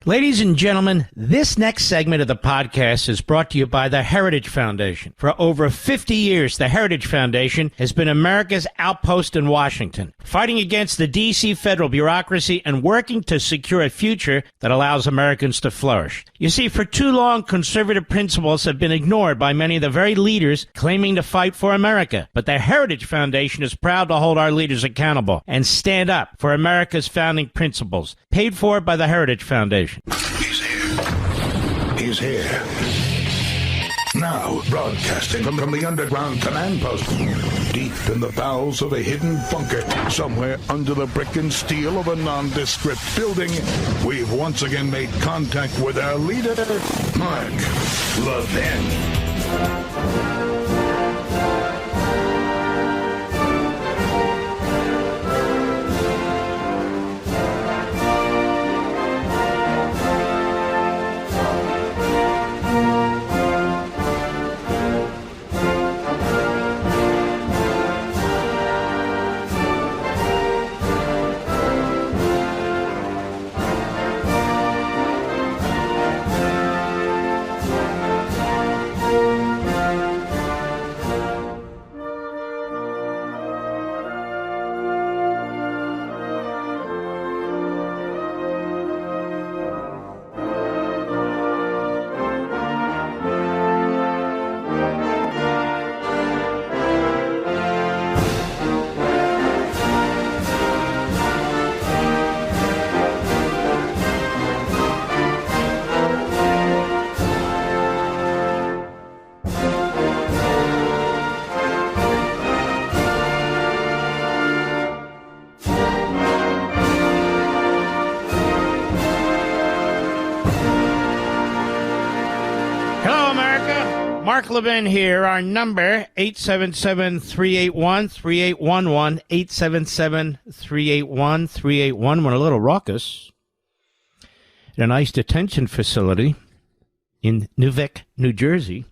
Ladies and gentlemen, this next segment of the podcast is brought to you by the Heritage Foundation. For over 50 years, the Heritage Foundation has been America's outpost in Washington, fighting against the D.C. federal bureaucracy and working to secure a future that allows Americans to flourish. You see, for too long, conservative principles have been ignored by many of the very leaders claiming to fight for America. But the Heritage Foundation is proud to hold our leaders accountable and stand up for America's founding principles, paid for by the Heritage Foundation. He's here. He's here. Now, broadcasting from the underground command post, deep in the bowels of a hidden bunker, somewhere under the brick and steel of a nondescript building, we've once again made contact with our leader, Mark Levin. Mark Levin here. Our number, 877-381-3811, 877-381-3811. We're a little raucous at an ICE detention facility in Newark, New Jersey.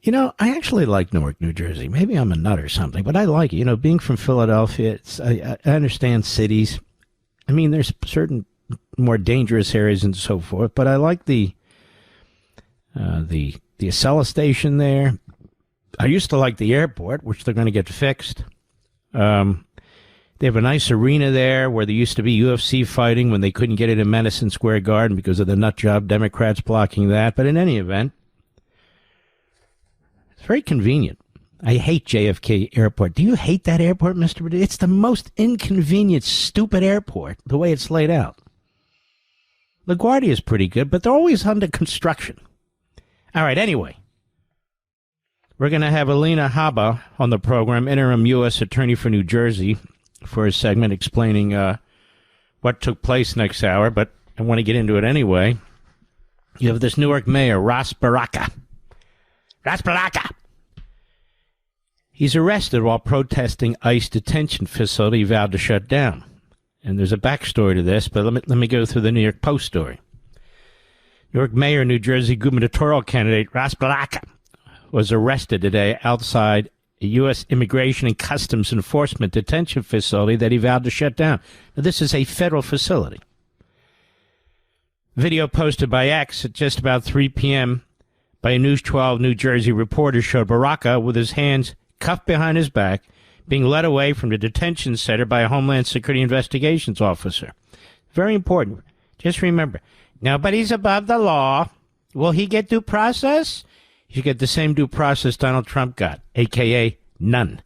You know, I actually like Newark, New Jersey. Maybe I'm a nut or something, but I like it. You know, being from Philadelphia, I understand cities. I mean, there's certain more dangerous areas and so forth, but I like the Acela station there. I used to like the airport, which they're going to get fixed. They have a nice arena there where there used to be UFC fighting when they couldn't get it in Madison Square Garden because of the nut job Democrats blocking that. But in any event, it's very convenient. I hate JFK Airport. Do you hate that airport, Mr. Burdett? It's the most inconvenient, stupid airport, the way it's laid out. LaGuardia is pretty good, but they're always under construction. All right, anyway, we're going to have Alina Habba on the program, Interim U.S. Attorney for New Jersey, for a segment explaining what took place next hour, but I want to get into it anyway. You have this Newark Mayor, Ras Baraka. Ras Baraka! He's arrested while protesting ICE detention facility he vowed to shut down. And there's a backstory to this, but let me go through the New York Post story. Newark Mayor, New Jersey gubernatorial candidate Ras Baraka was arrested today outside a U.S. Immigration and Customs Enforcement detention facility that he vowed to shut down. Now, this is a federal facility. Video posted by X at just about 3 p.m. by a News 12 New Jersey reporter showed Baraka with his hands cuffed behind his back being led away from the detention center by a Homeland Security investigations officer. Very important. Just remember, nobody's above the law. Will he get due process? He should get the same due process Donald Trump got, a.k.a. none.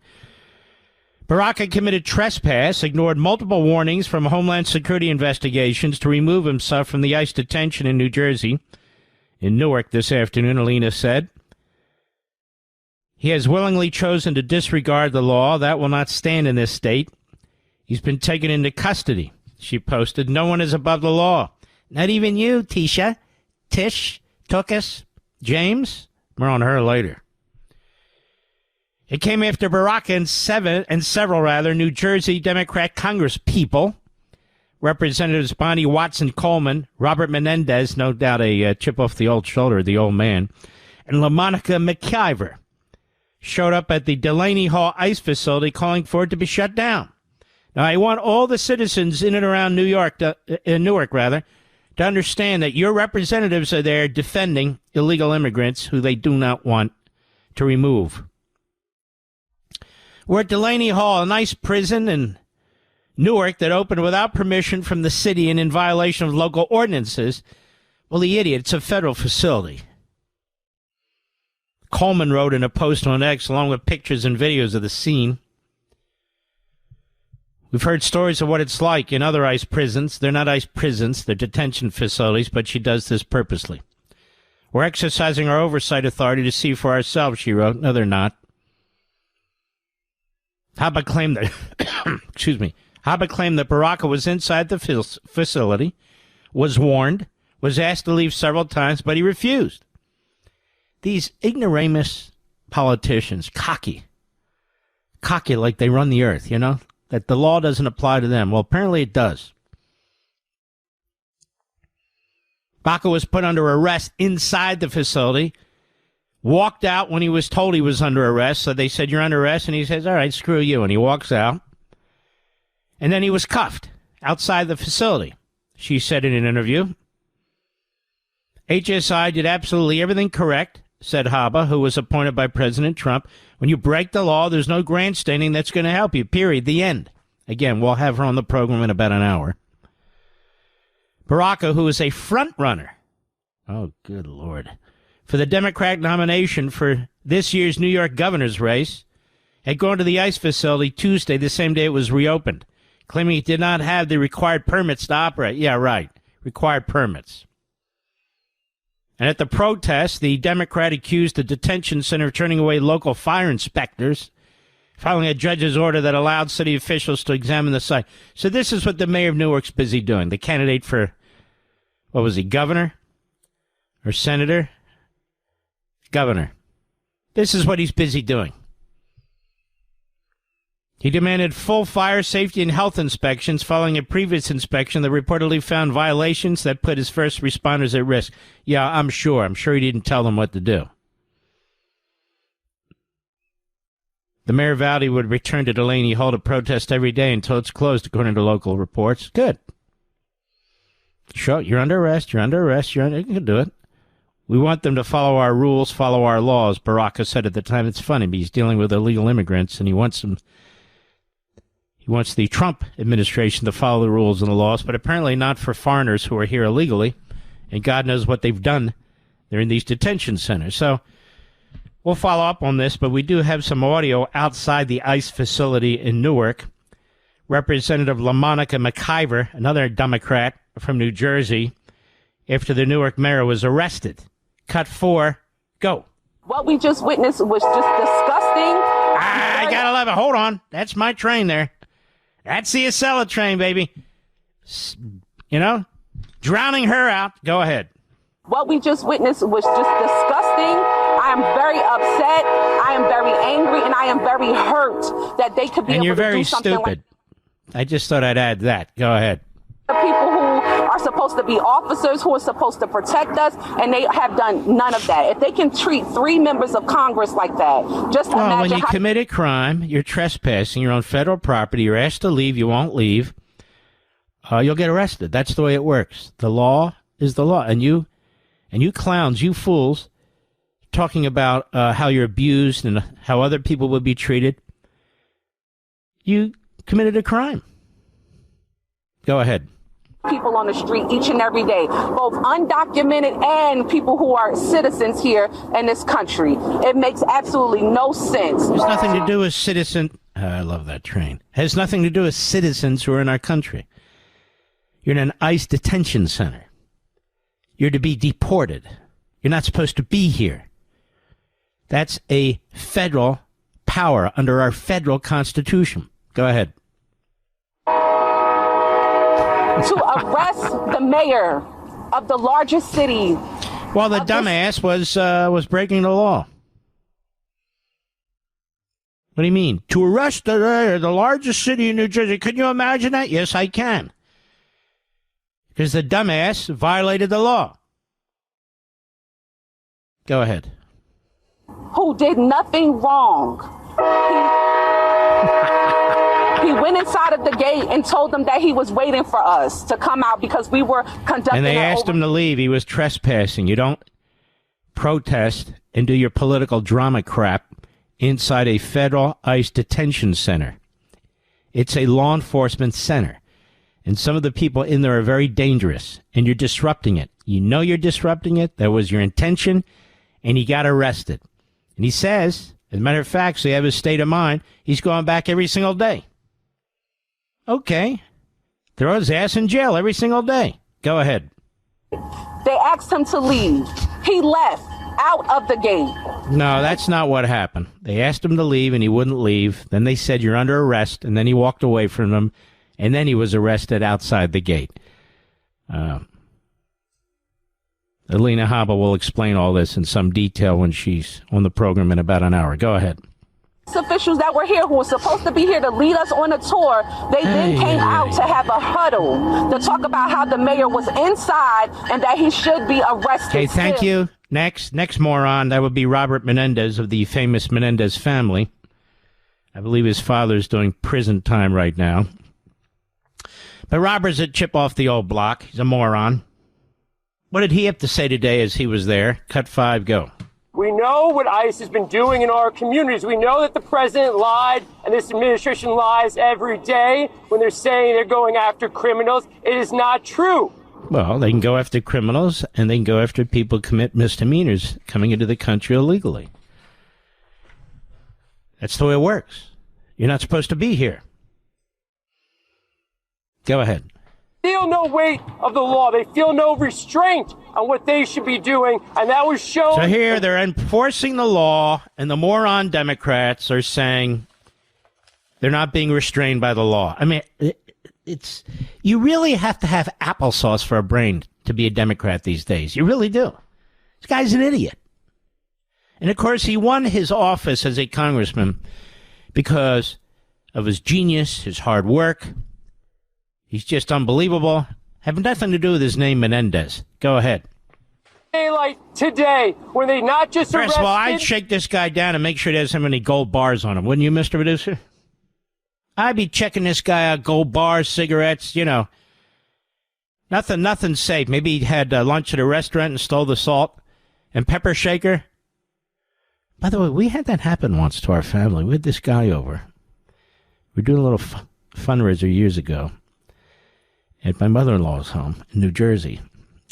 Baraka committed trespass, ignored multiple warnings from Homeland Security investigations to remove himself from the ICE detention in New Jersey. In Newark this afternoon, Alina said, he has willingly chosen to disregard the law. That will not stand in this state. He's been taken into custody. She posted, no one is above the law. Not even you, Tish, Tookus, James. More on her later. It came after Baraka and several New Jersey Democrat Congress people, Representatives Bonnie Watson Coleman, Robert Menendez, no doubt a chip off the old shoulder of the old man, and LaMonica McIver, showed up at the Delaney Hall ICE facility calling for it to be shut down. Now, I want all the citizens in and around Newark, to understand that your representatives are there defending illegal immigrants who they do not want to remove. We're at Delaney Hall, a nice prison in Newark that opened without permission from the city and in violation of local ordinances. Well, the idiot, it's a federal facility. Coleman wrote in a post on X, along with pictures and videos of the scene. We've heard stories of what it's like in other ICE prisons. They're not ICE prisons, they're detention facilities, but she does this purposely. We're exercising our oversight authority to see for ourselves, she wrote. No, they're not. Habba claimed that, Habba claimed that Baraka was inside the facility, was warned, was asked to leave several times, but he refused. These ignoramus politicians, cocky like they run the earth, you know, that the law doesn't apply to them. Well, apparently it does. Baraka was put under arrest inside the facility, walked out when he was told he was under arrest. So they said, you're under arrest. And he says, all right, screw you. And he walks out. And then he was cuffed outside the facility. She said in an interview, HSI did absolutely everything correct, said Habba, who was appointed by President Trump. When you break the law, there's no grandstanding that's going to help you, period. The end. Again, we'll have her on the program in about an hour. Baraka, who is a front runner, oh, good Lord, for the Democratic nomination for this year's New York governor's race, had gone to the ICE facility Tuesday, the same day it was reopened, claiming he did not have the required permits to operate. Yeah, right, required permits. And at the protest, the Democrat accused the detention center of turning away local fire inspectors, following a judge's order that allowed city officials to examine the site. So this is what the mayor of Newark's busy doing. The candidate for, what was he, governor or senator? Governor. This is what he's busy doing. He demanded full fire safety and health inspections following a previous inspection that reportedly found violations that put his first responders at risk. Yeah, I'm sure. I'm sure he didn't tell them what to do. The mayor vowed he would return to Delaney Hall to protest every day until it's closed, according to local reports. Good. Sure, you're under arrest. You can do it. We want them to follow our rules, follow our laws, Baraka said at the time. It's funny, but he's dealing with illegal immigrants, and he wants the Trump administration to follow the rules and the laws, but apparently not for foreigners who are here illegally, and God knows what they've done. They're in these detention centers. So we'll follow up on this, but we do have some audio outside the ICE facility in Newark. Representative LaMonica McIver, another Democrat from New Jersey, after the Newark mayor was arrested. Cut 4, go. What we just witnessed was just disgusting. I gotta love it. Hold on. That's my train there. That's the Acela train, baby. You know, drowning her out. Go ahead. What we just witnessed was just disgusting. I am very upset. I am very angry, and I am very hurt that they could be able to do something. And you're very stupid. I just thought I'd add that. Go ahead. The people who are supposed to be officers, who are supposed to protect us, and they have done none of that. If they can treat 3 members of Congress like that, just imagine. When you commit a crime, you're trespassing, you're on federal property, you're asked to leave, you won't leave, you'll get arrested. That's the way it works. The law is the law. And you clowns, you fools, talking about how you're abused and how other people would be treated, you committed a crime. Go ahead. People on the street each and every day, both undocumented and people who are citizens here in this country. It makes absolutely no sense. There's nothing to do with I love that train. It has nothing to do with citizens who are in our country. You're in an ICE detention center. You're to be deported. You're not supposed to be here. That's a federal power under our federal Constitution. Go ahead. To arrest the mayor of the largest city. Well, the dumbass was breaking the law. What do you mean? To arrest the largest city in New Jersey. Can you imagine that? Yes, I can. Because the dumbass violated the law. Go ahead. Who did nothing wrong. He went inside of the gate and told them that he was waiting for us to come out because we were conducting. And they asked him to leave. He was trespassing. You don't protest and do your political drama crap inside a federal ICE detention center. It's a law enforcement center. And some of the people in there are very dangerous, and you're disrupting it. You know you're disrupting it. That was your intention, and he got arrested. And he says, as a matter of fact, so you have his state of mind, he's going back every single day. Okay. Throw his ass in jail every single day. Go ahead. They asked him to leave. He left out of the gate. No, that's not what happened. They asked him to leave, and he wouldn't leave. Then they said, you're under arrest, and then he walked away from them, and then he was arrested outside the gate. Alina Habba will explain all this in some detail when she's on the program in about an hour. Go ahead. Officials that were here who were supposed to be here to lead us on a tour, they then came out to have a huddle to talk about how the mayor was inside and that he should be arrested. Okay, thank you. Next moron, that would be Robert Menendez of the famous Menendez family. I believe his father's doing prison time right now. But Robert's a chip off the old block. He's a moron. What did he have to say today as he was there? Cut 5, go. We know what ICE has been doing in our communities. We know that the president lied and this administration lies every day when they're saying they're going after criminals. It is not true. Well, they can go after criminals and they can go after people who commit misdemeanors coming into the country illegally. That's the way it works. You're not supposed to be here. Go ahead. They feel no weight of the law. They feel no restraint on what they should be doing, and that was shown. So here they're enforcing the law, and the moron Democrats are saying they're not being restrained by the law. I mean, it's you really have to have applesauce for a brain to be a Democrat these days. You really do. This guy's an idiot. And, of course, he won his office as a congressman because of his genius, his hard work. He's just unbelievable. Have nothing to do with his name, Menendez. Go ahead. Daylight today, when they not just arrested... First of all, I'd shake this guy down and make sure he doesn't have any gold bars on him. Wouldn't you, Mr. Producer? I'd be checking this guy out, gold bars, cigarettes, you know. Nothing safe. Maybe he had lunch at a restaurant and stole the salt and pepper shaker. By the way, we had that happen once to our family. We had this guy over. We were doing a little fundraiser years ago at my mother-in-law's home in New Jersey.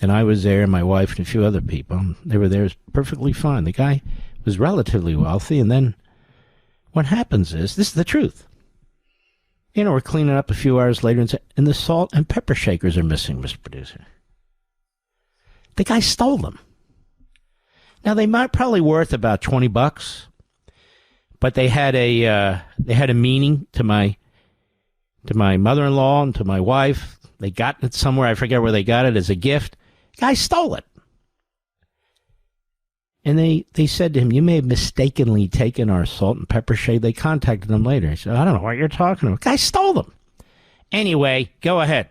And I was there, and my wife and a few other people. They were there. It was perfectly fine. The guy was relatively wealthy. And then what happens is, this is the truth. You know, we're cleaning up a few hours later, and the salt and pepper shakers are missing, Mr. Producer. The guy stole them. Now, they might probably worth about $20, but they had a meaning to my mother-in-law and to my wife. They got it somewhere. I forget where they got it as a gift. The guy stole it. And they said to him, you may have mistakenly taken our salt and pepper shake. They contacted him later. He said, I don't know what you're talking about. The guy stole them. Anyway, go ahead.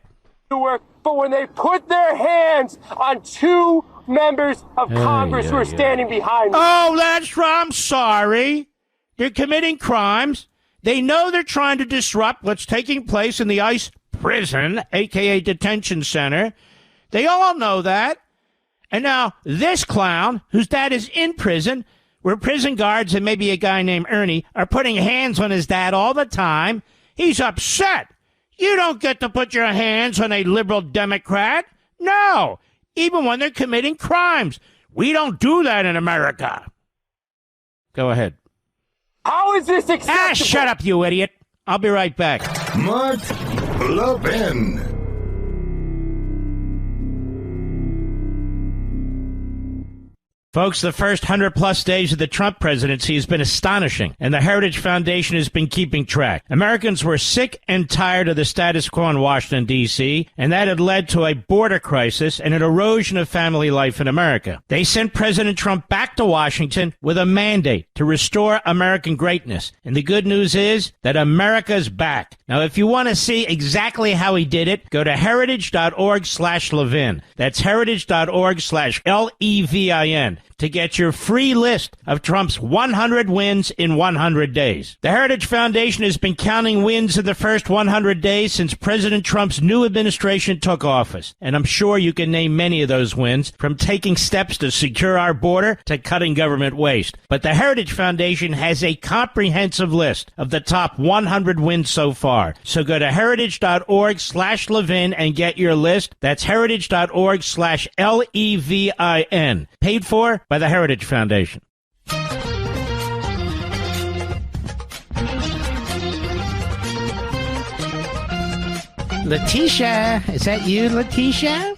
But when they put their hands on two members of Congress who are standing behind me. Oh, that's right. I'm sorry. They're committing crimes. They know they're trying to disrupt what's taking place in the ICE prison, a.k.a. detention center. They all know that. And now this clown, whose dad is in prison, where prison guards and maybe a guy named Ernie are putting hands on his dad all the time, he's upset. You don't get to put your hands on a liberal Democrat. No, even when they're committing crimes. We don't do that in America. Go ahead. How is this acceptable? Shut up, you idiot. I'll be right back. Mark Levin. Folks, the first 100-plus days of the Trump presidency has been astonishing, and the Heritage Foundation has been keeping track. Americans were sick and tired of the status quo in Washington, D.C., and that had led to a border crisis and an erosion of family life in America. They sent President Trump back to Washington with a mandate to restore American greatness. And the good news is that America's back. Now, if you want to see exactly how he did it, go to heritage.org/Levin. That's heritage.org/Levin. to get your free list of Trump's 100 wins in 100 days. The Heritage Foundation has been counting wins in the first 100 days since President Trump's new administration took office. And I'm sure you can name many of those wins, from taking steps to secure our border to cutting government waste. But the Heritage Foundation has a comprehensive list of the top 100 wins so far. So go to heritage.org/Levin and get your list. That's heritage.org/LEVIN. Paid for by the Heritage Foundation. Letitia, is that you, Letitia?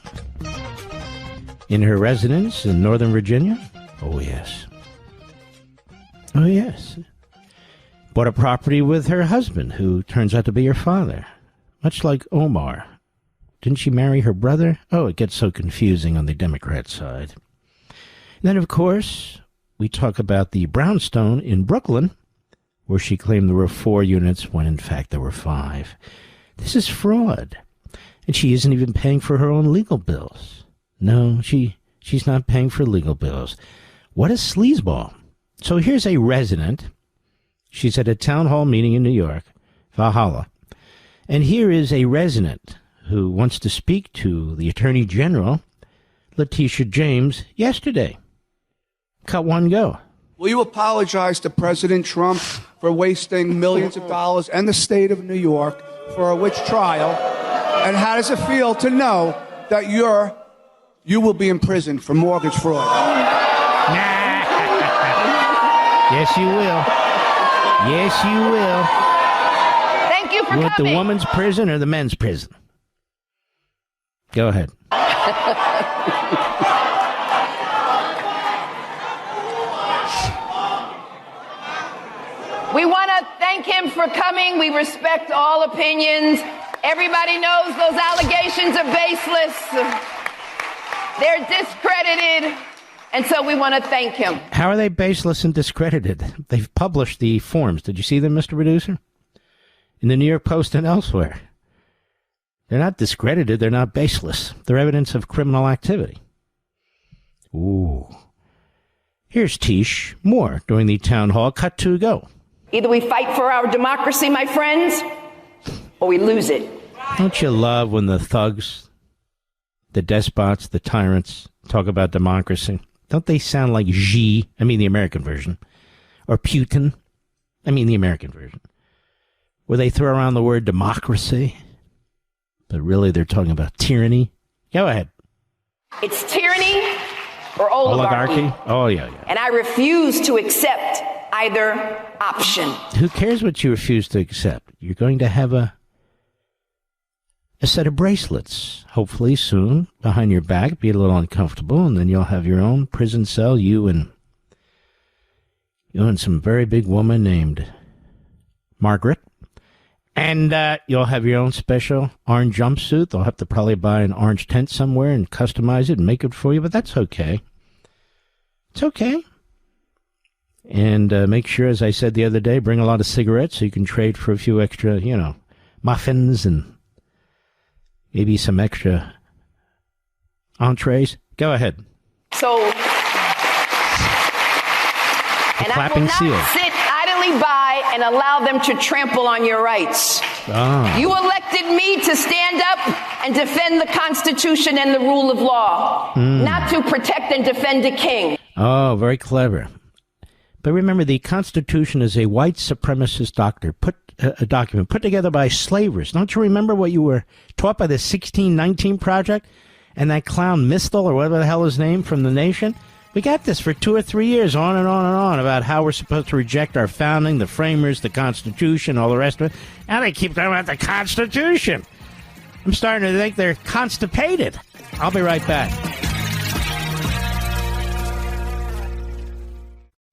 In her residence in Northern Virginia? Oh, yes. Oh, yes. Bought a property with her husband, who turns out to be her father. Much like Omar. Didn't she marry her brother? Oh, it gets so confusing on the Democrat side. And then, of course, we talk about the brownstone in Brooklyn, where she claimed there were 4 units when, in fact, there were 5. This is fraud. And she isn't even paying for her own legal bills. No, she's not paying for legal bills. What a sleazeball. So here's a resident. She's at a town hall meeting in New York, Valhalla. And here is a resident who wants to speak to the Attorney General, Letitia James, yesterday. Cut one, go. Will you apologize to President Trump for wasting millions of dollars and the state of New York for a witch trial? And how does it feel to know that you will be in prison for mortgage fraud? Yes, you will. Yes, you will. Thank you for coming. You want the woman's prison or the men's prison? Go ahead. We want to thank him for coming. We respect all opinions. Everybody knows those allegations are baseless. They're discredited. And so we want to thank him. How are they baseless and discredited? They've published the forms. Did you see them, Mr. Producer? In the New York Post and elsewhere. They're not discredited. They're not baseless. They're evidence of criminal activity. Ooh. Here's Tish Moore during the town hall. Cut to go. Either we fight for our democracy, my friends, or we lose it. Don't you love when the thugs, the despots, the tyrants talk about democracy? Don't they sound like Xi, I mean the American version, or Putin, I mean the American version, where they throw around the word democracy, but really they're talking about tyranny? Go ahead. It's tyranny or oligarchy. Oh, yeah. And I refuse to accept either option. Who cares what you refuse to accept? You're going to have a set of bracelets, hopefully soon, behind your back, be a little uncomfortable, and then you'll have your own prison cell, you and some very big woman named Margaret, and you'll have your own special orange jumpsuit. They'll have to probably buy an orange tent somewhere and customize it and make it for you, but that's okay. It's okay. And make sure, as I said the other day, bring a lot of cigarettes so you can trade for a few extra, muffins and maybe some extra entrees. Go ahead. So, and I will not sit idly by and allow them to trample on your rights. You elected me to stand up and defend the Constitution and the rule of law, not to protect and defend a king. Oh, very clever. But remember, the Constitution is a white supremacist document put together by slavers. Don't you remember what you were taught by the 1619 Project and that clown Mistel, or whatever the hell his name, from The Nation? We got this for 2 or 3 years, on and on and on, about how we're supposed to reject our founding, the framers, the Constitution, all the rest of it. Now they keep talking about the Constitution. I'm starting to think they're constipated. I'll be right back.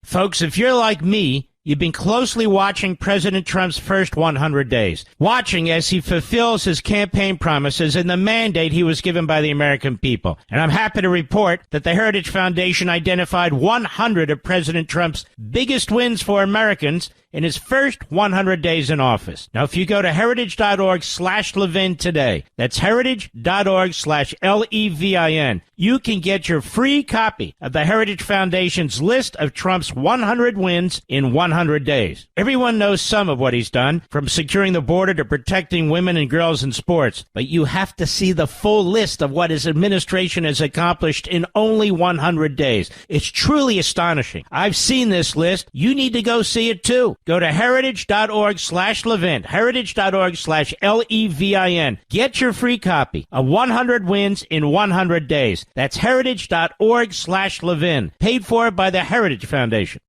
Folks, if you're like me, you've been closely watching President Trump's first 100 days, watching as he fulfills his campaign promises and the mandate he was given by the American people. And I'm happy to report that the Heritage Foundation identified 100 of President Trump's biggest wins for Americans in his first 100 days in office. Now, if you go to heritage.org/Levin today, that's heritage.org/Levin, you can get your free copy of the Heritage Foundation's list of Trump's 100 wins in 100 days. Everyone knows some of what he's done, from securing the border to protecting women and girls in sports. But you have to see the full list of what his administration has accomplished in only 100 days. It's truly astonishing. I've seen this list. You need to go see it too. Go to heritage.org/Levin, heritage.org/Levin. Get your free copy of 100 Wins in 100 Days. That's heritage.org/Levin. Paid for by the Heritage Foundation.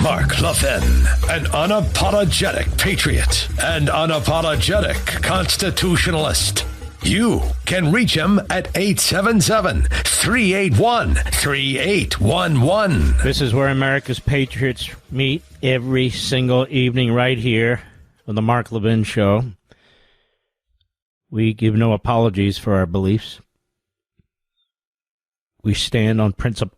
Mark Levin, an unapologetic patriot and unapologetic constitutionalist. You can reach him at 877-381-3811. This is where America's patriots meet every single evening right here on the Mark Levin Show. We give no apologies for our beliefs. We stand on principle.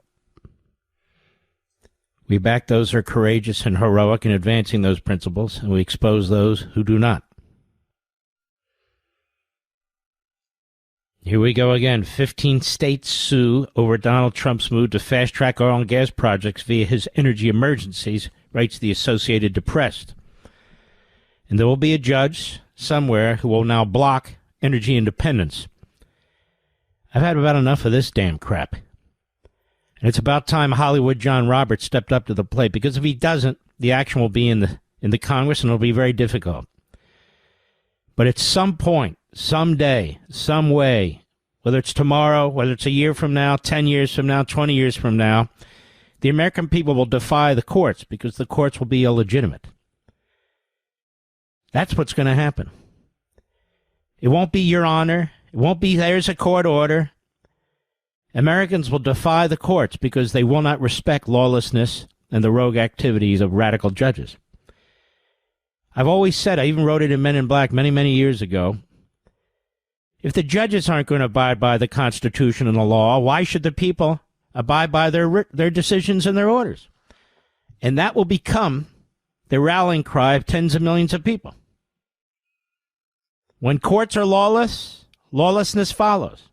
We back those who are courageous and heroic in advancing those principles, and we expose those who do not. Here we go again. 15 states sue over Donald Trump's move to fast-track oil and gas projects via his energy emergencies, writes the Associated Press. And there will be a judge somewhere who will now block energy independence. I've had about enough of this damn crap. And it's about time Hollywood John Roberts stepped up to the plate, because if he doesn't, the action will be in the Congress, and it'll be very difficult. But at some point, someday, some way, whether it's tomorrow, whether it's a year from now, 10 years from now, 20 years from now, the American people will defy the courts, because the courts will be illegitimate. That's what's going to happen. It won't be your honor. It won't be there's a court order. Americans will defy the courts because they will not respect lawlessness and the rogue activities of radical judges. I've always said, I even wrote it in Men in Black many, many years ago, if the judges aren't going to abide by the Constitution and the law, why should the people abide by their decisions and their orders? And that will become the rallying cry of tens of millions of people. When courts are lawless, lawlessness follows.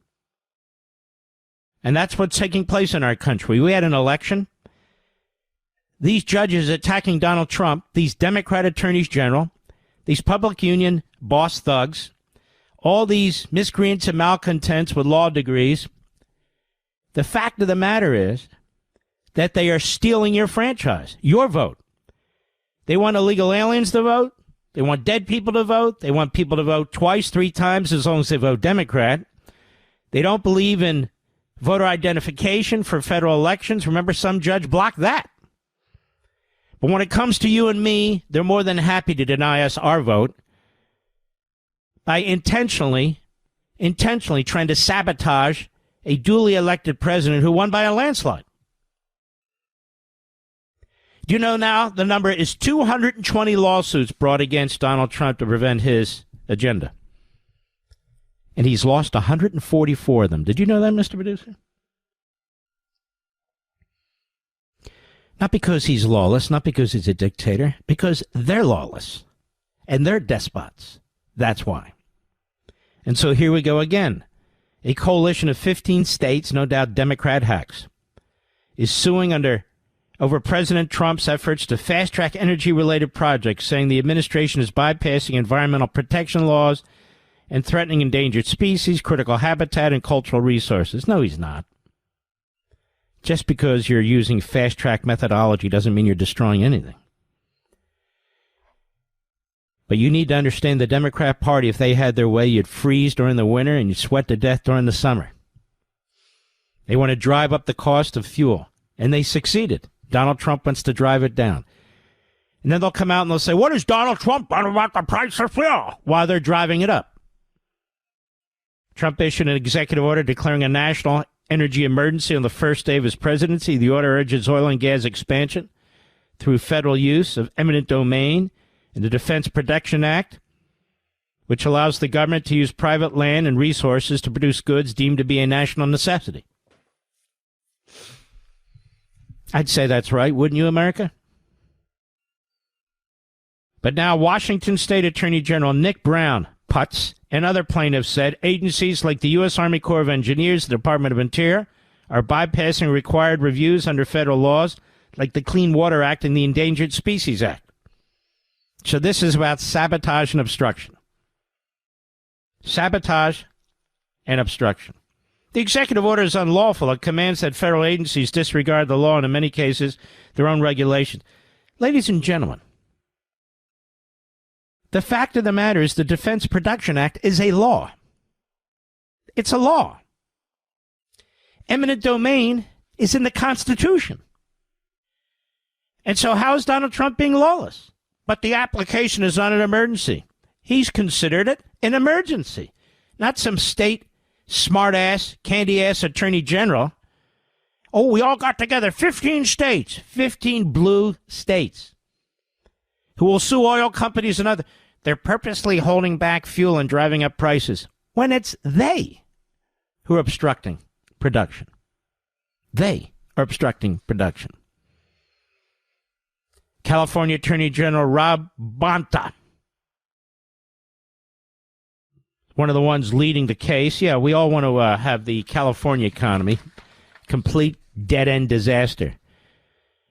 And that's what's taking place in our country. We had an election. These judges attacking Donald Trump, these Democrat attorneys general, these public union boss thugs, all these miscreants and malcontents with law degrees, the fact of the matter is that they are stealing your franchise, your vote. They want illegal aliens to vote. They want dead people to vote. They want people to vote twice, 3 times, as long as they vote Democrat. They don't believe in voter identification for federal elections. Remember, some judge blocked that. But when it comes to you and me, they're more than happy to deny us our vote by intentionally trying to sabotage a duly elected president who won by a landslide. Do you know now the number is 220 lawsuits brought against Donald Trump to prevent his agenda? And he's lost 144 of them. Did you know that, Mr. Producer? Not because he's lawless, not because he's a dictator, because they're lawless and they're despots. That's why. And so here we go again. A coalition of 15 states, no doubt Democrat hacks, is suing over President Trump's efforts to fast-track energy-related projects, saying the administration is bypassing environmental protection laws and threatening endangered species, critical habitat, and cultural resources. No, he's not. Just because you're using fast-track methodology doesn't mean you're destroying anything. But you need to understand the Democrat Party, if they had their way, you'd freeze during the winter and you'd sweat to death during the summer. They want to drive up the cost of fuel, and they succeeded. Donald Trump wants to drive it down. And then they'll come out and they'll say, what is Donald Trump done about the price of fuel? While they're driving it up. Trump issued an executive order declaring a national energy emergency on the first day of his presidency. The order urges oil and gas expansion through federal use of eminent domain and the Defense Production Act, which allows the government to use private land and resources to produce goods deemed to be a national necessity. I'd say that's right, wouldn't you, America? But now Washington State Attorney General Nick Brown, Putz, and other plaintiffs said agencies like the U.S. Army Corps of Engineers, the Department of Interior, are bypassing required reviews under federal laws like the Clean Water Act and the Endangered Species Act. So this is about sabotage and obstruction. Sabotage and obstruction. The executive order is unlawful. It commands that federal agencies disregard the law and, in many cases, their own regulations. Ladies and gentlemen, the fact of the matter is the Defense Production Act is a law. It's a law. Eminent domain is in the Constitution. And so how is Donald Trump being lawless? But the application is not an emergency. He's considered it an emergency, not some state smart-ass, candy-ass attorney general. Oh, we all got together, 15 states, 15 blue states, who will sue oil companies and other. They're purposely holding back fuel and driving up prices when it's they who are obstructing production. They are obstructing production. California Attorney General Rob Bonta, one of the ones leading the case. Yeah, we all want to have the California economy complete dead-end disaster.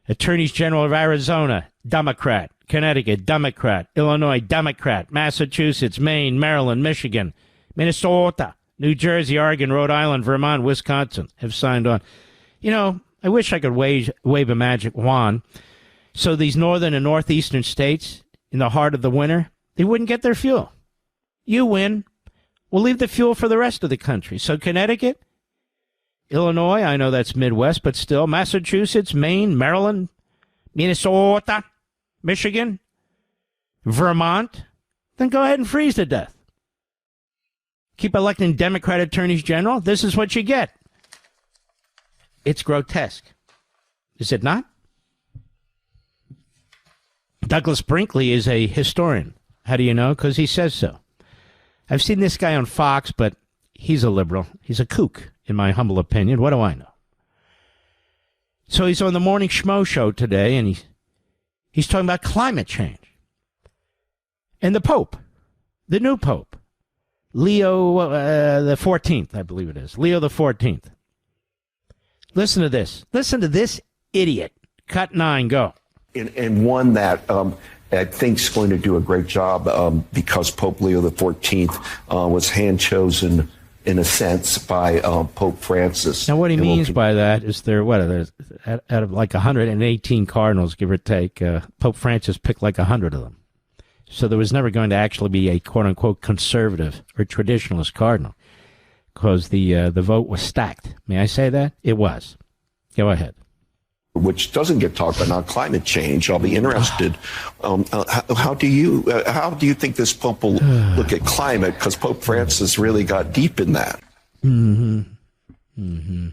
Attorneys General of Arizona, Democrat. Connecticut, Democrat. Illinois, Democrat. Massachusetts, Maine, Maryland, Michigan, Minnesota, New Jersey, Oregon, Rhode Island, Vermont, Wisconsin have signed on. You know, I wish I could wave a magic wand so these northern and northeastern states, in the heart of the winter, they wouldn't get their fuel. You win. We'll leave the fuel for the rest of the country. So Connecticut, Illinois, I know that's Midwest, but still, Massachusetts, Maine, Maryland, Minnesota, Michigan, Vermont, then go ahead and freeze to death. Keep electing Democrat attorneys general. This is what you get. It's grotesque. Is it not? Douglas Brinkley is a historian. How do you know? Because he says so. I've seen this guy on Fox, but he's a liberal. He's a kook, in my humble opinion. What do I know? So he's on the Morning Schmo show today, and he's talking about climate change. And the Pope, the new Pope, Leo the 14th, I believe it is. Leo the 14th. Listen to this. Listen to this idiot. Cut 9, go. And one that I think is going to do a great job because Pope Leo the 14th was hand-chosen, in a sense, by Pope Francis. Now, what he means by that is there's out of like 118 cardinals, give or take, Pope Francis picked like 100 of them. So there was never going to actually be a quote-unquote conservative or traditionalist cardinal because the vote was stacked. May I say that? It was. Go ahead. Which doesn't get talked about now, climate change. I'll be interested. How do you think this Pope will look at climate? Because Pope Francis really got deep in that. Mm-hmm. Mm-hmm.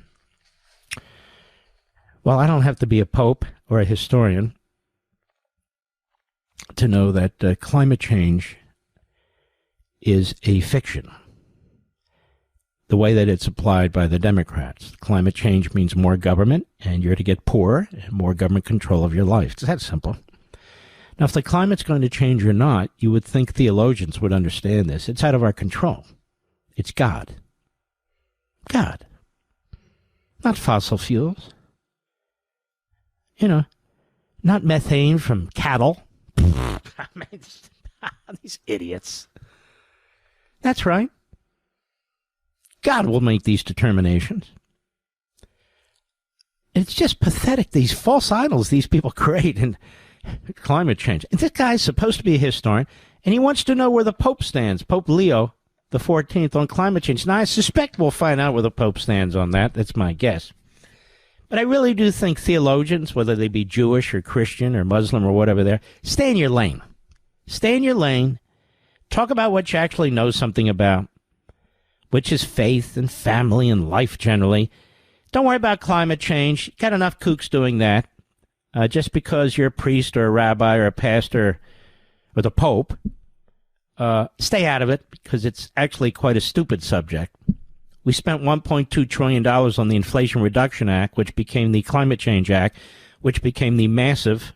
Well, I don't have to be a pope or a historian to know that climate change is a fiction. The way that it's applied by the Democrats. Climate change means more government, and you're to get poorer and more government control of your life. It's that simple. Now, if the climate's going to change or not, you would think theologians would understand this. It's out of our control. It's God. God. Not fossil fuels. You know, not methane from cattle. These idiots. That's right. God will make these determinations. It's just pathetic, these false idols these people create in climate change. And this guy's supposed to be a historian, and he wants to know where the Pope stands, Pope Leo the 14th, on climate change. Now, I suspect we'll find out where the Pope stands on that. That's my guess. But I really do think theologians, whether they be Jewish or Christian or Muslim or whatever they're, stay in your lane. Stay in your lane. Talk about what you actually know something about, which is faith and family and life generally. Don't worry about climate change. Got enough kooks doing that. Just because you're a priest or a rabbi or a pastor or the Pope, stay out of it because it's actually quite a stupid subject. We spent $1.2 trillion on the Inflation Reduction Act, which became the Climate Change Act, which became the massive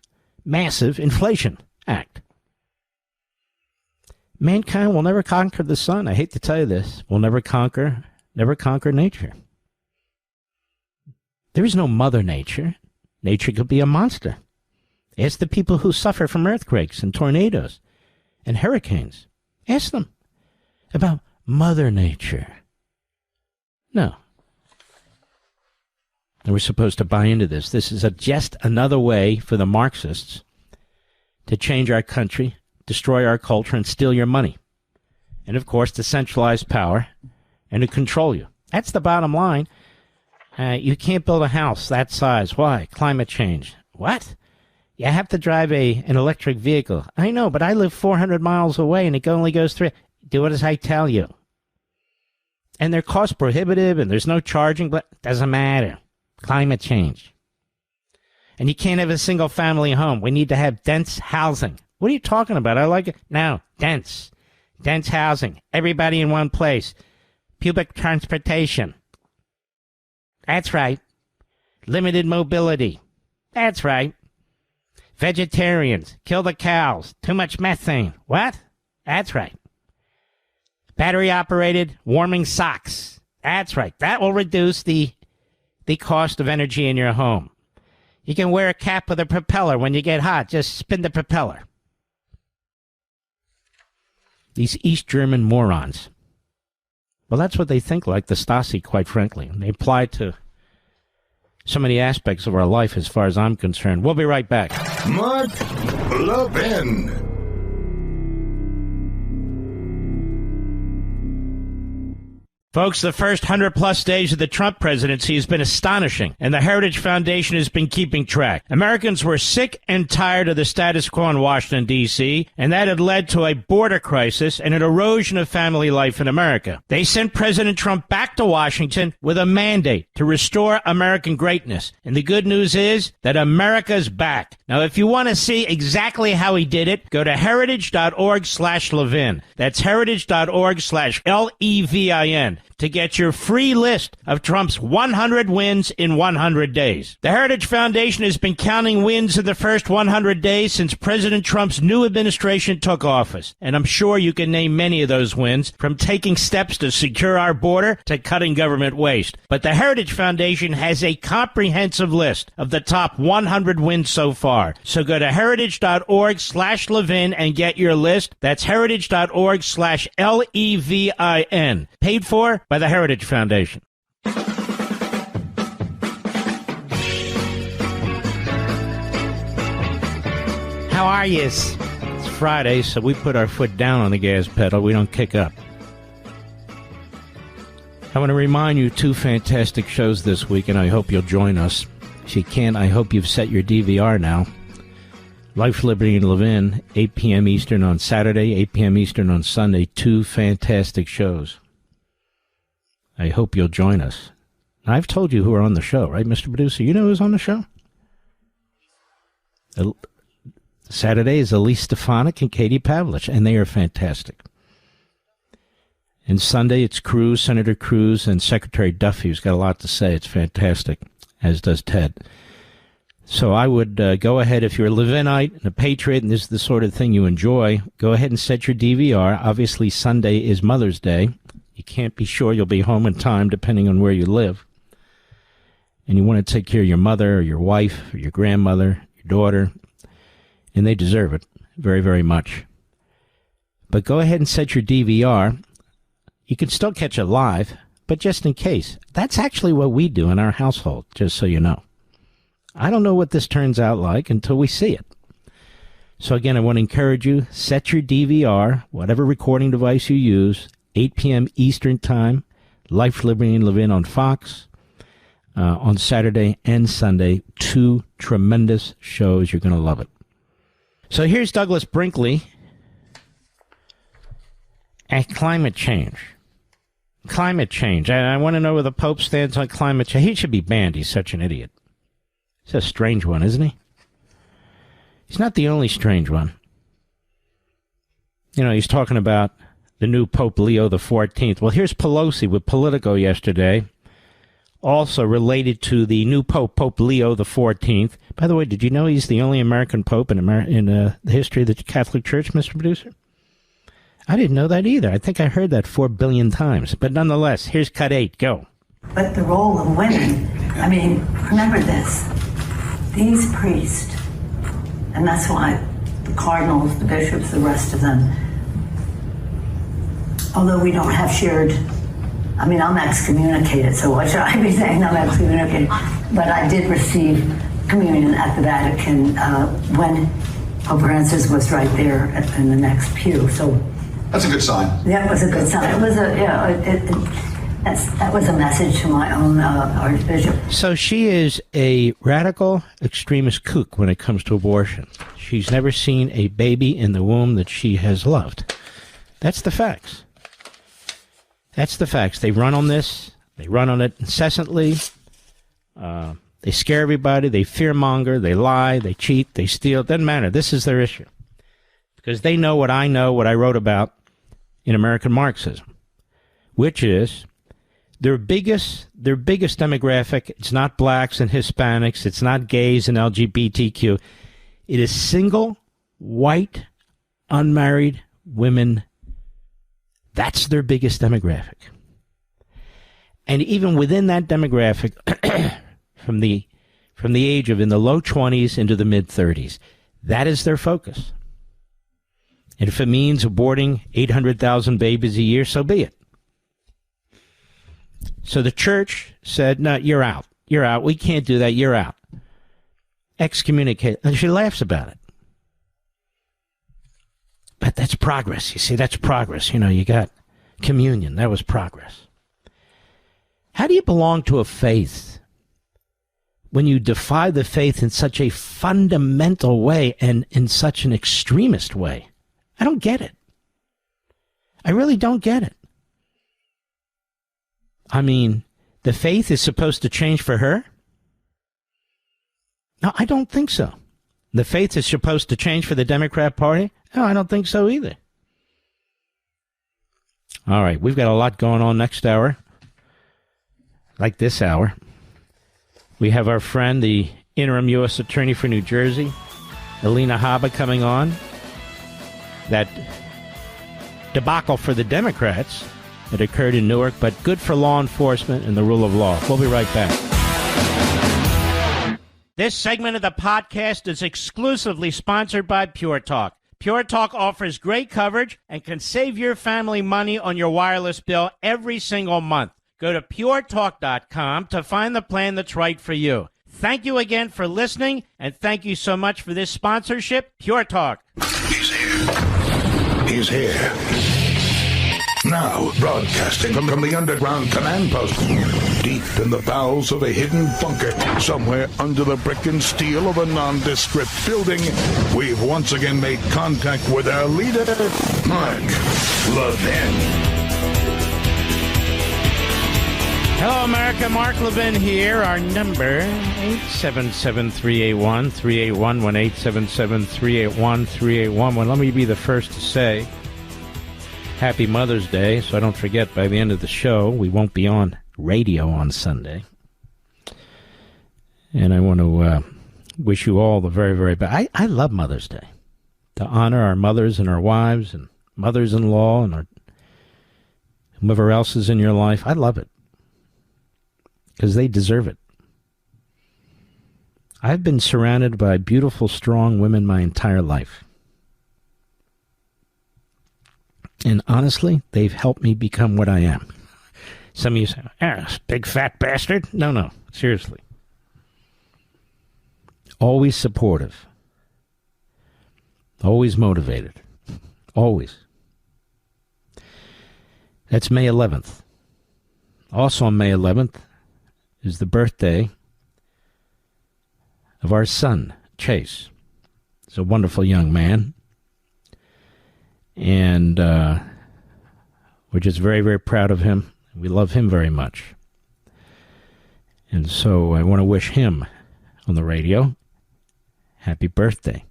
Inflation Act. Mankind will never conquer the sun. I hate to tell you this. We'll never conquer nature. There is no Mother Nature. Nature could be a monster. Ask the people who suffer from earthquakes and tornadoes and hurricanes. Ask them about Mother Nature. No. And we're supposed to buy into this. This is just another way for the Marxists to change our country, destroy our culture, and steal your money. And, of course, to centralize power and to control you. That's the bottom line. You can't build a house that size. Why? Climate change. What? You have to drive an electric vehicle. I know, but I live 400 miles away, and it only goes 3. Do it as I tell you. And they're cost prohibitive, and there's no charging, but it doesn't matter. Climate change. And you can't have a single-family home. We need to have dense housing. What are you talking about? I like it. No, dense. Dense housing. Everybody in one place. Public transportation. That's right. Limited mobility. That's right. Vegetarians. Kill the cows. Too much methane. What? That's right. Battery-operated warming socks. That's right. That will reduce the cost of energy in your home. You can wear a cap with a propeller when you get hot. Just spin the propeller. These East German morons. Well, that's what they think like, the Stasi, quite frankly. They apply to so many aspects of our life as far as I'm concerned. We'll be right back. Mark Levin. Folks, the first 100-plus days of the Trump presidency has been astonishing, and the Heritage Foundation has been keeping track. Americans were sick and tired of the status quo in Washington, D.C., and that had led to a border crisis and an erosion of family life in America. They sent President Trump back to Washington with a mandate to restore American greatness. And the good news is that America's back. Now, if you want to see exactly how he did it, go to heritage.org/Levin. That's heritage.org/Levin. To get your free list of Trump's 100 wins in 100 days. The Heritage Foundation has been counting wins in the first 100 days since President Trump's new administration took office. And I'm sure you can name many of those wins, from taking steps to secure our border to cutting government waste. But the Heritage Foundation has a comprehensive list of the top 100 wins so far. So go to heritage.org/Levin and get your list. That's heritage.org/Levin. Paid for by the Heritage Foundation. How are you? It's Friday, so we put our foot down on the gas pedal. We don't kick up. I want to remind you, 2 fantastic shows this week, and I hope you'll join us. If you can't, I hope you've set your DVR now. Life, Liberty, and Levin, 8 p.m. Eastern on Saturday, 8 p.m. Eastern on Sunday. 2 fantastic shows. I hope you'll join us. I've told you who are on the show, right, Mr. Producer? You know who's on the show? Saturday is Elise Stefanik and Katie Pavlich, and they are fantastic. And Sunday, it's Cruz, Senator Cruz, and Secretary Duffy, who's got a lot to say. It's fantastic, as does Ted. So I would go ahead, if you're a Levinite and a patriot, and this is the sort of thing you enjoy, go ahead and set your DVR. Obviously, Sunday is Mother's Day. You can't be sure you'll be home in time, depending on where you live. And you want to take care of your mother or your wife or your grandmother, your daughter, and they deserve it very, very much. But go ahead and set your DVR. You can still catch it live, but just in case. That's actually what we do in our household, just so you know. I don't know what this turns out like until we see it. So again, I want to encourage you, set your DVR, whatever recording device you use, 8 p.m. Eastern Time, Life, Liberty, and Levin on Fox, on Saturday and Sunday. 2 tremendous shows. You're going to love it. So here's Douglas Brinkley at climate change. Climate change. I want to know where the Pope stands on climate change. He should be banned. He's such an idiot. He's a strange one, isn't he? He's not the only strange one. You know, he's talking about the new Pope Leo XIV. Well, here's Pelosi with Politico yesterday, also related to the new Pope, Pope Leo XIV. By the way, did you know he's the only American Pope in the history of the Catholic Church, Mr. Producer? I didn't know that either. I think I heard that 4 billion times. But nonetheless, here's cut 8. Go. But the role of women, I mean, remember this. These priests, and that's why the cardinals, the bishops, the rest of them, although we don't have shared, I mean, I'm excommunicated, so what should I be saying? I'm excommunicated. But I did receive communion at the Vatican when Pope Francis was right there in the next pew. So that's a good sign. That was a good sign. It was that was a message to my own Archbishop. So she is a radical extremist kook when it comes to abortion. She's never seen a baby in the womb that she has loved. That's the facts. That's the facts. They run on this. They run on it incessantly. They scare everybody. They fearmonger. They lie. They cheat. They steal. It doesn't matter. This is their issue. Because they know, what I wrote about in American Marxism, which is their biggest demographic. It's not blacks and Hispanics. It's not gays and LGBTQ. It is single, white, unmarried women. That's their biggest demographic. And even within that demographic, from the age of in the low 20s into the mid 30s, that is their focus. And if it means aborting 800,000 babies a year, so be it. So the church said, no, you're out. You're out. We can't do that. You're out. Excommunicate. And she laughs about it. But that's progress. You see, that's progress. You know, you got communion. That was progress. How do you belong to a faith when you defy the faith in such a fundamental way and in such an extremist way? I don't get it. I really don't get it. I mean, the faith is supposed to change for her? No, I don't think so. The faith is supposed to change for the Democrat Party? No, I don't think so either. All right, we've got a lot going on next hour. Like this hour. We have our friend, the Interim U.S. Attorney for New Jersey, Alina Habba, coming on. That debacle for the Democrats that occurred in Newark, but good for law enforcement and the rule of law. We'll be right back. This segment of the podcast is exclusively sponsored by Pure Talk. Pure Talk offers great coverage and can save your family money on your wireless bill every single month. Go to puretalk.com to find the plan that's right for you. Thank you again for listening, and thank you so much for this sponsorship, Pure Talk. He's here. He's here. Now, broadcasting from the underground command post, deep in the bowels of a hidden bunker, somewhere under the brick and steel of a nondescript building, we've once again made contact with our leader, Mark Levin. Hello, America. Mark Levin here. Our number, 877-381-3811, 1-877-381-3811. Let me be the first to say Happy Mother's Day, so I don't forget by the end of the show, we won't be on radio on Sunday. And I want to wish you all the very, very best. I love Mother's Day. To honor our mothers and our wives and mothers-in-law and whoever else is in your life. I love it. Because they deserve it. I've been surrounded by beautiful, strong women my entire life. And honestly, they've helped me become what I am. Some of you say, big fat bastard. No, seriously. Always supportive. Always motivated. Always. That's May 11th. Also on May 11th, is the birthday of our son, Chase. He's a wonderful young man. And we're just very, very proud of him. We love him very much. And so I want to wish him on the radio, happy birthday.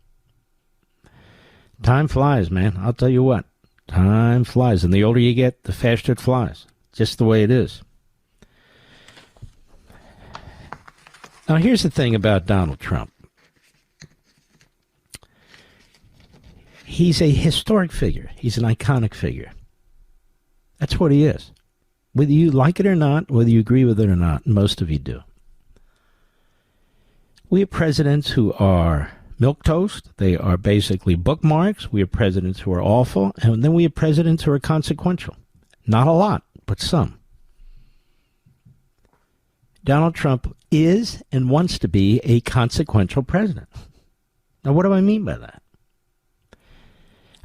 Time flies, man. I'll tell you what. Time flies. And the older you get, the faster it flies. Just the way it is. Now, here's the thing about Donald Trump. He's a historic figure. He's an iconic figure. That's what he is. Whether you like it or not, whether you agree with it or not, most of you do. We have presidents who are milquetoast. They are basically bookmarks. We have presidents who are awful. And then we have presidents who are consequential. Not a lot, but some. Donald Trump is and wants to be a consequential president. Now, what do I mean by that?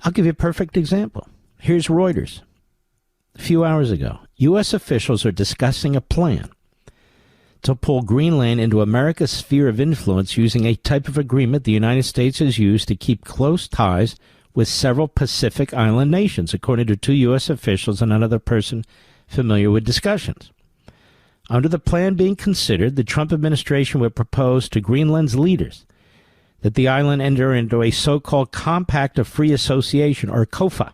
I'll give you a perfect example. Here's Reuters. A few hours ago, U.S. officials are discussing a plan to pull Greenland into America's sphere of influence using a type of agreement the United States has used to keep close ties with several Pacific Island nations, according to two U.S. officials and another person familiar with discussions. Under the plan being considered, the Trump administration would propose to Greenland's leaders that the island enter into a so-called Compact of Free Association, or COFA,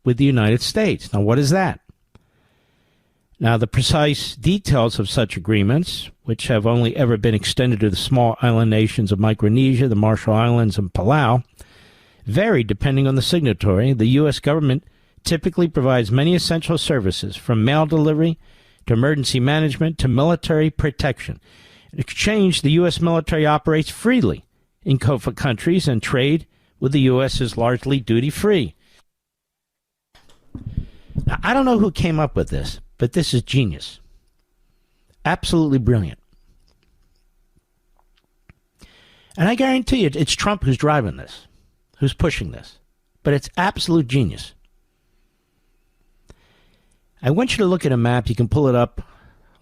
with the United States. Now, what is that? Now, the precise details of such agreements, which have only ever been extended to the small island nations of Micronesia, the Marshall Islands, and Palau, vary depending on the signatory. The U.S. government typically provides many essential services, from mail delivery to emergency management to military protection. In exchange, the U.S. military operates freely in COFA countries, and trade with the U.S. is largely duty-free. Now, I don't know who came up with this, but this is genius. Absolutely brilliant. And I guarantee you, it's Trump who's driving this, who's pushing this. But it's absolute genius. I want you to look at a map. You can pull it up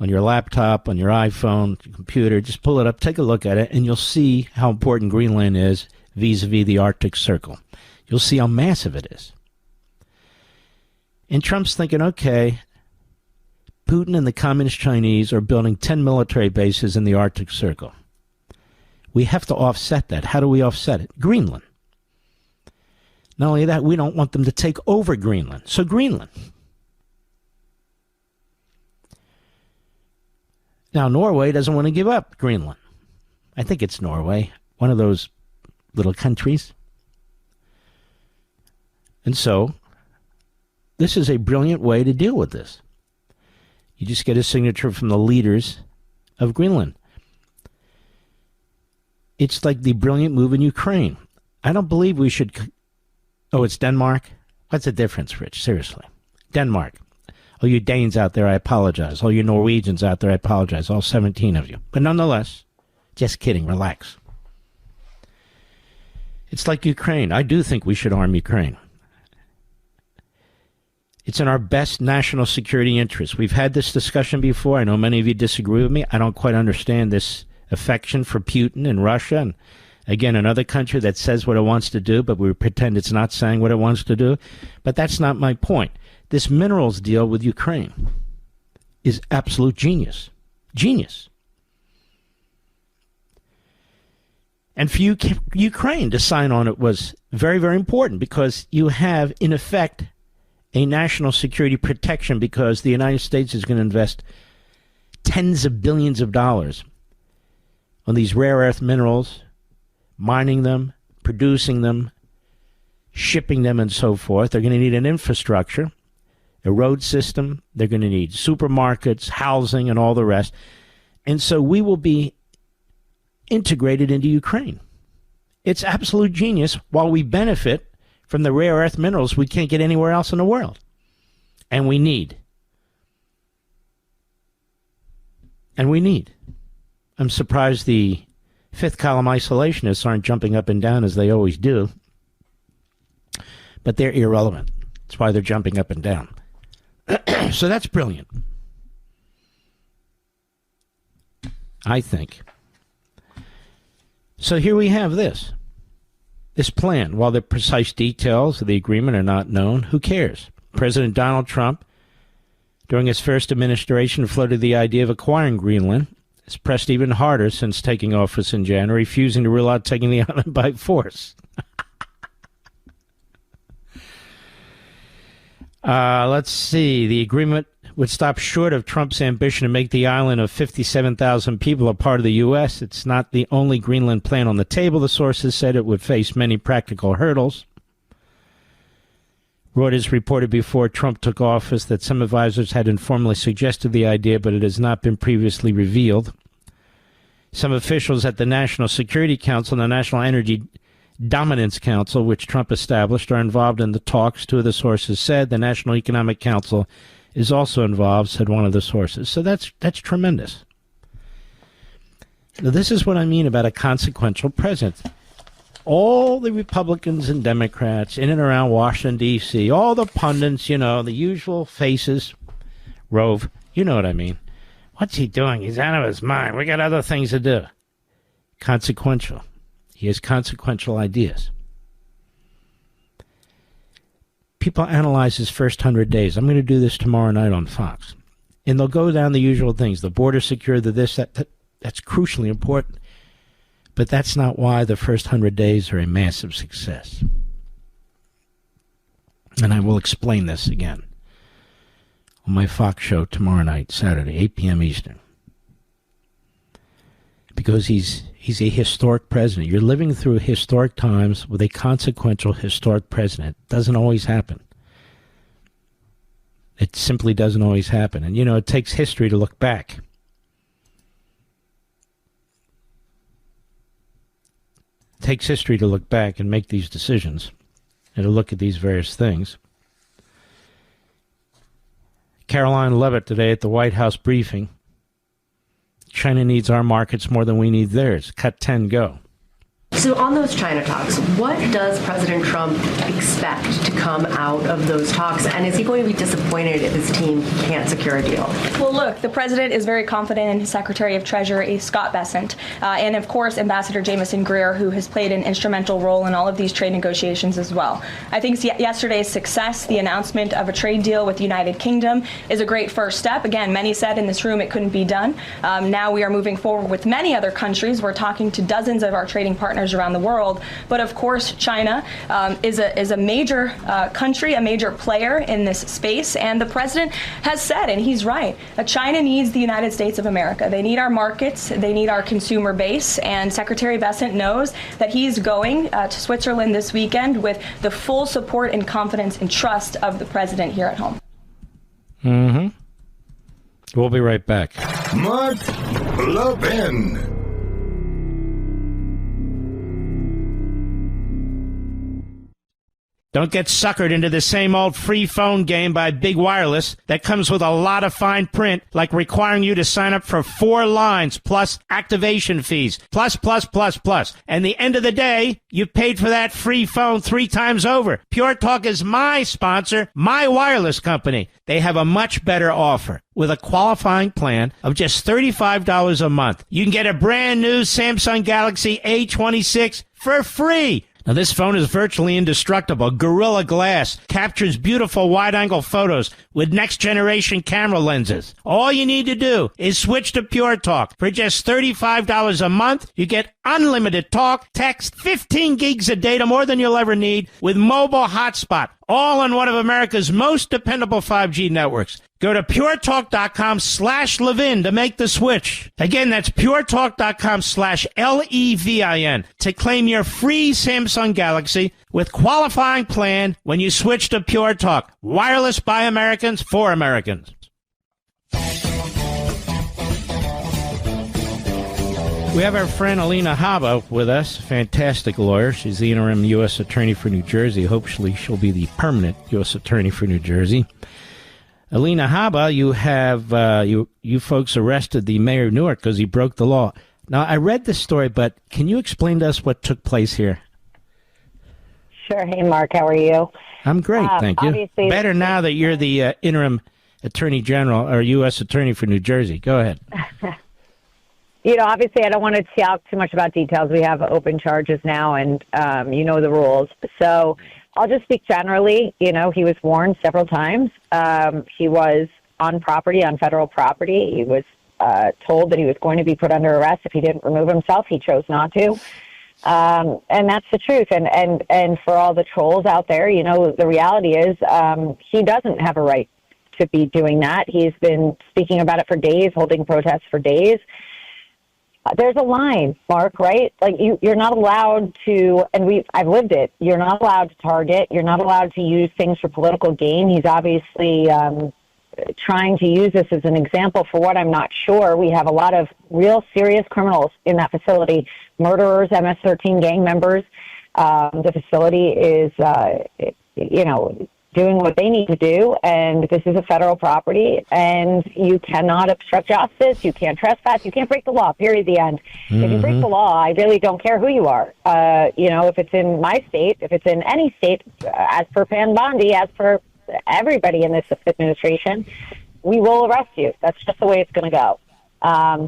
on your laptop, on your iPhone, your computer. Just pull it up, take a look at it, and you'll see how important Greenland is vis-a-vis the Arctic Circle. You'll see how massive it is. And Trump's thinking, okay, Putin and the Communist Chinese are building 10 military bases in the Arctic Circle. We have to offset that. How do we offset it? Greenland. Not only that, we don't want them to take over Greenland. So Greenland. Now, Norway doesn't want to give up Greenland. I think it's Norway, one of those little countries. And so, this is a brilliant way to deal with this. You just get a signature from the leaders of Greenland. It's like the brilliant move in Ukraine. I don't believe we should... Oh, it's Denmark? What's the difference, Rich? Seriously. Denmark. Oh, you Danes out there, I apologize. All you Norwegians out there, I apologize. All 17 of you. But nonetheless, just kidding, relax. It's like Ukraine. I do think we should arm Ukraine. It's in our best national security interest. We've had this discussion before. I know many of you disagree with me. I don't quite understand this affection for Putin and Russia. And again, another country that says what it wants to do, but we pretend it's not saying what it wants to do. But that's not my point. This minerals deal with Ukraine is absolute genius. Genius. And for Ukraine to sign on it was very, very important, because you have, in effect, a national security protection, because the United States is going to invest tens of billions of dollars on these rare earth minerals, mining them, producing them, shipping them, and so forth. They're going to need an infrastructure, a road system. They're going to need supermarkets, housing, and all the rest. And so we will be integrated into Ukraine. It's absolute genius, while we benefit from the rare earth minerals we can't get anywhere else in the world. And we need. And we need. I'm surprised the fifth column isolationists aren't jumping up and down as they always do. But they're irrelevant. That's why they're jumping up and down. So that's brilliant, I think. So here we have this plan. While the precise details of the agreement are not known, who cares? President Donald Trump, during his first administration, floated the idea of acquiring Greenland. It's pressed even harder since taking office in January, refusing to rule out taking the island by force. Let's see. The agreement would stop short of Trump's ambition to make the island of 57,000 people a part of the U.S. It's not the only Greenland plan on the table. The sources said it would face many practical hurdles. Reuters reported before Trump took office that some advisors had informally suggested the idea, but it has not been previously revealed. Some officials at the National Security Council and the National Energy Dominance Council, which Trump established, are involved in the talks, two of the sources said. The National Economic Council is also involved, said one of the sources. So that's tremendous. Now, this is what I mean about a consequential president. All the Republicans and Democrats in and around Washington, D.C., all the pundits, the usual faces, Rove, you know what I mean. What's he doing? He's out of his mind. We got other things to do. Consequential. He has consequential ideas. People analyze his first 100 days. I'm going to do this tomorrow night on Fox. And they'll go down the usual things. The border secure, the this, that's crucially important. But that's not why the first 100 days are a massive success. And I will explain this again on my Fox show tomorrow night, Saturday, 8 p.m. Eastern. Because he's a historic president. You're living through historic times with a consequential historic president. It doesn't always happen. It simply doesn't always happen. And, it takes history to look back. It takes history to look back and make these decisions and to look at these various things. Caroline Levitt today at the White House briefing. China needs our markets more than we need theirs. Cut 10, go. So on those China talks, what does President Trump expect to come out of those talks? And is he going to be disappointed if his team can't secure a deal? Well, look, the president is very confident in his Secretary of Treasury, Scott Bessent, and, of course, Ambassador Jamieson Greer, who has played an instrumental role in all of these trade negotiations as well. I think yesterday's success, the announcement of a trade deal with the United Kingdom, is a great first step. Again, many said in this room it couldn't be done. Now we are moving forward with many other countries. We're talking to dozens of our trading partners around the world. But of course, China is a major country, a major player in this space. And the president has said, and he's right, that China needs the United States of America. They need our markets. They need our consumer base. And Secretary Bessent knows that he's going to Switzerland this weekend with the full support and confidence and trust of the president here at home. Mm-hmm. We'll be right back. Mark Levin. Don't get suckered into the same old free phone game by Big Wireless that comes with a lot of fine print, like requiring you to sign up for 4 lines plus activation fees, plus. And the end of the day, you've paid for that free phone 3 times over. Pure Talk is my sponsor, my wireless company. They have a much better offer. With a qualifying plan of just $35 a month, you can get a brand new Samsung Galaxy A26 for free. Now, this phone is virtually indestructible. Gorilla Glass captures beautiful wide-angle photos with next-generation camera lenses. All you need to do is switch to Pure Talk. For just $35 a month, you get unlimited talk, text, 15 gigs of data, more than you'll ever need, with mobile hotspot, all on one of America's most dependable 5G networks. Go to puretalk.com/Levin to make the switch. Again, that's puretalk.com/LEVIN to claim your free Samsung Galaxy with qualifying plan when you switch to Pure Talk. Wireless by Americans for Americans. We have our friend Alina Habba with us, fantastic lawyer. She's the interim U.S. attorney for New Jersey. Hopefully she'll be the permanent U.S. attorney for New Jersey. Alina Habba, you have you folks arrested the mayor of Newark because he broke the law. Now, I read this story, but can you explain to us what took place here? Sure. Hey, Mark, how are you? I'm great, thank you. Better now that you're the interim attorney general or U.S. attorney for New Jersey. Go ahead. Obviously, I don't want to talk too much about details. We have open charges now, and you know the rules. So I'll just speak generally. He was warned several times. He was on federal property. He was told that he was going to be put under arrest if he didn't remove himself. He chose not to. And that's the truth. And for all the trolls out there, the reality is he doesn't have a right to be doing that. He's been speaking about it for days, holding protests for days. There's a line, Mark, right? Like you're not allowed to, and I've lived it. You're not allowed to target. You're not allowed to use things for political gain. He's obviously trying to use this as an example for what I'm not sure. We have a lot of real serious criminals in that facility, murderers, MS-13 gang members. The facility is, doing what they need to do, and this is a federal property, and you cannot obstruct justice, you can't trespass, you can't break the law, period, the end. If you break the law, I really don't care who you are. If it's in my state, if it's in any state, as per Pan Bondi, as per everybody in this administration, we will arrest you. That's just the way it's going to go.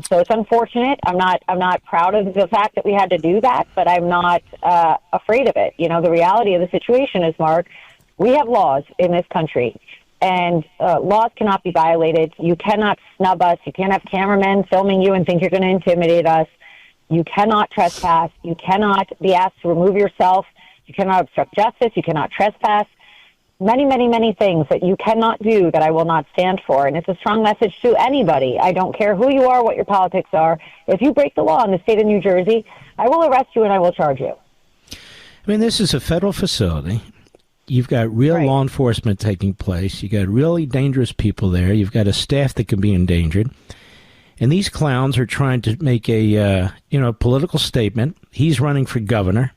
So it's unfortunate. I'm not proud of the fact that we had to do that, but I'm not afraid of it. The reality of the situation is, Mark, we have laws in this country, and laws cannot be violated. You cannot snub us. You can't have cameramen filming you and think you're going to intimidate us. You cannot trespass. You cannot be asked to remove yourself. You cannot obstruct justice. You cannot trespass. Many, many, many things that you cannot do that I will not stand for. And it's a strong message to anybody. I don't care who you are, what your politics are. If you break the law in the state of New Jersey, I will arrest you and I will charge you. I mean, this is a federal facility. You've got real law enforcement taking place. You've got really dangerous people there. You've got a staff that can be endangered. And these clowns are trying to make a political statement. He's running for governor.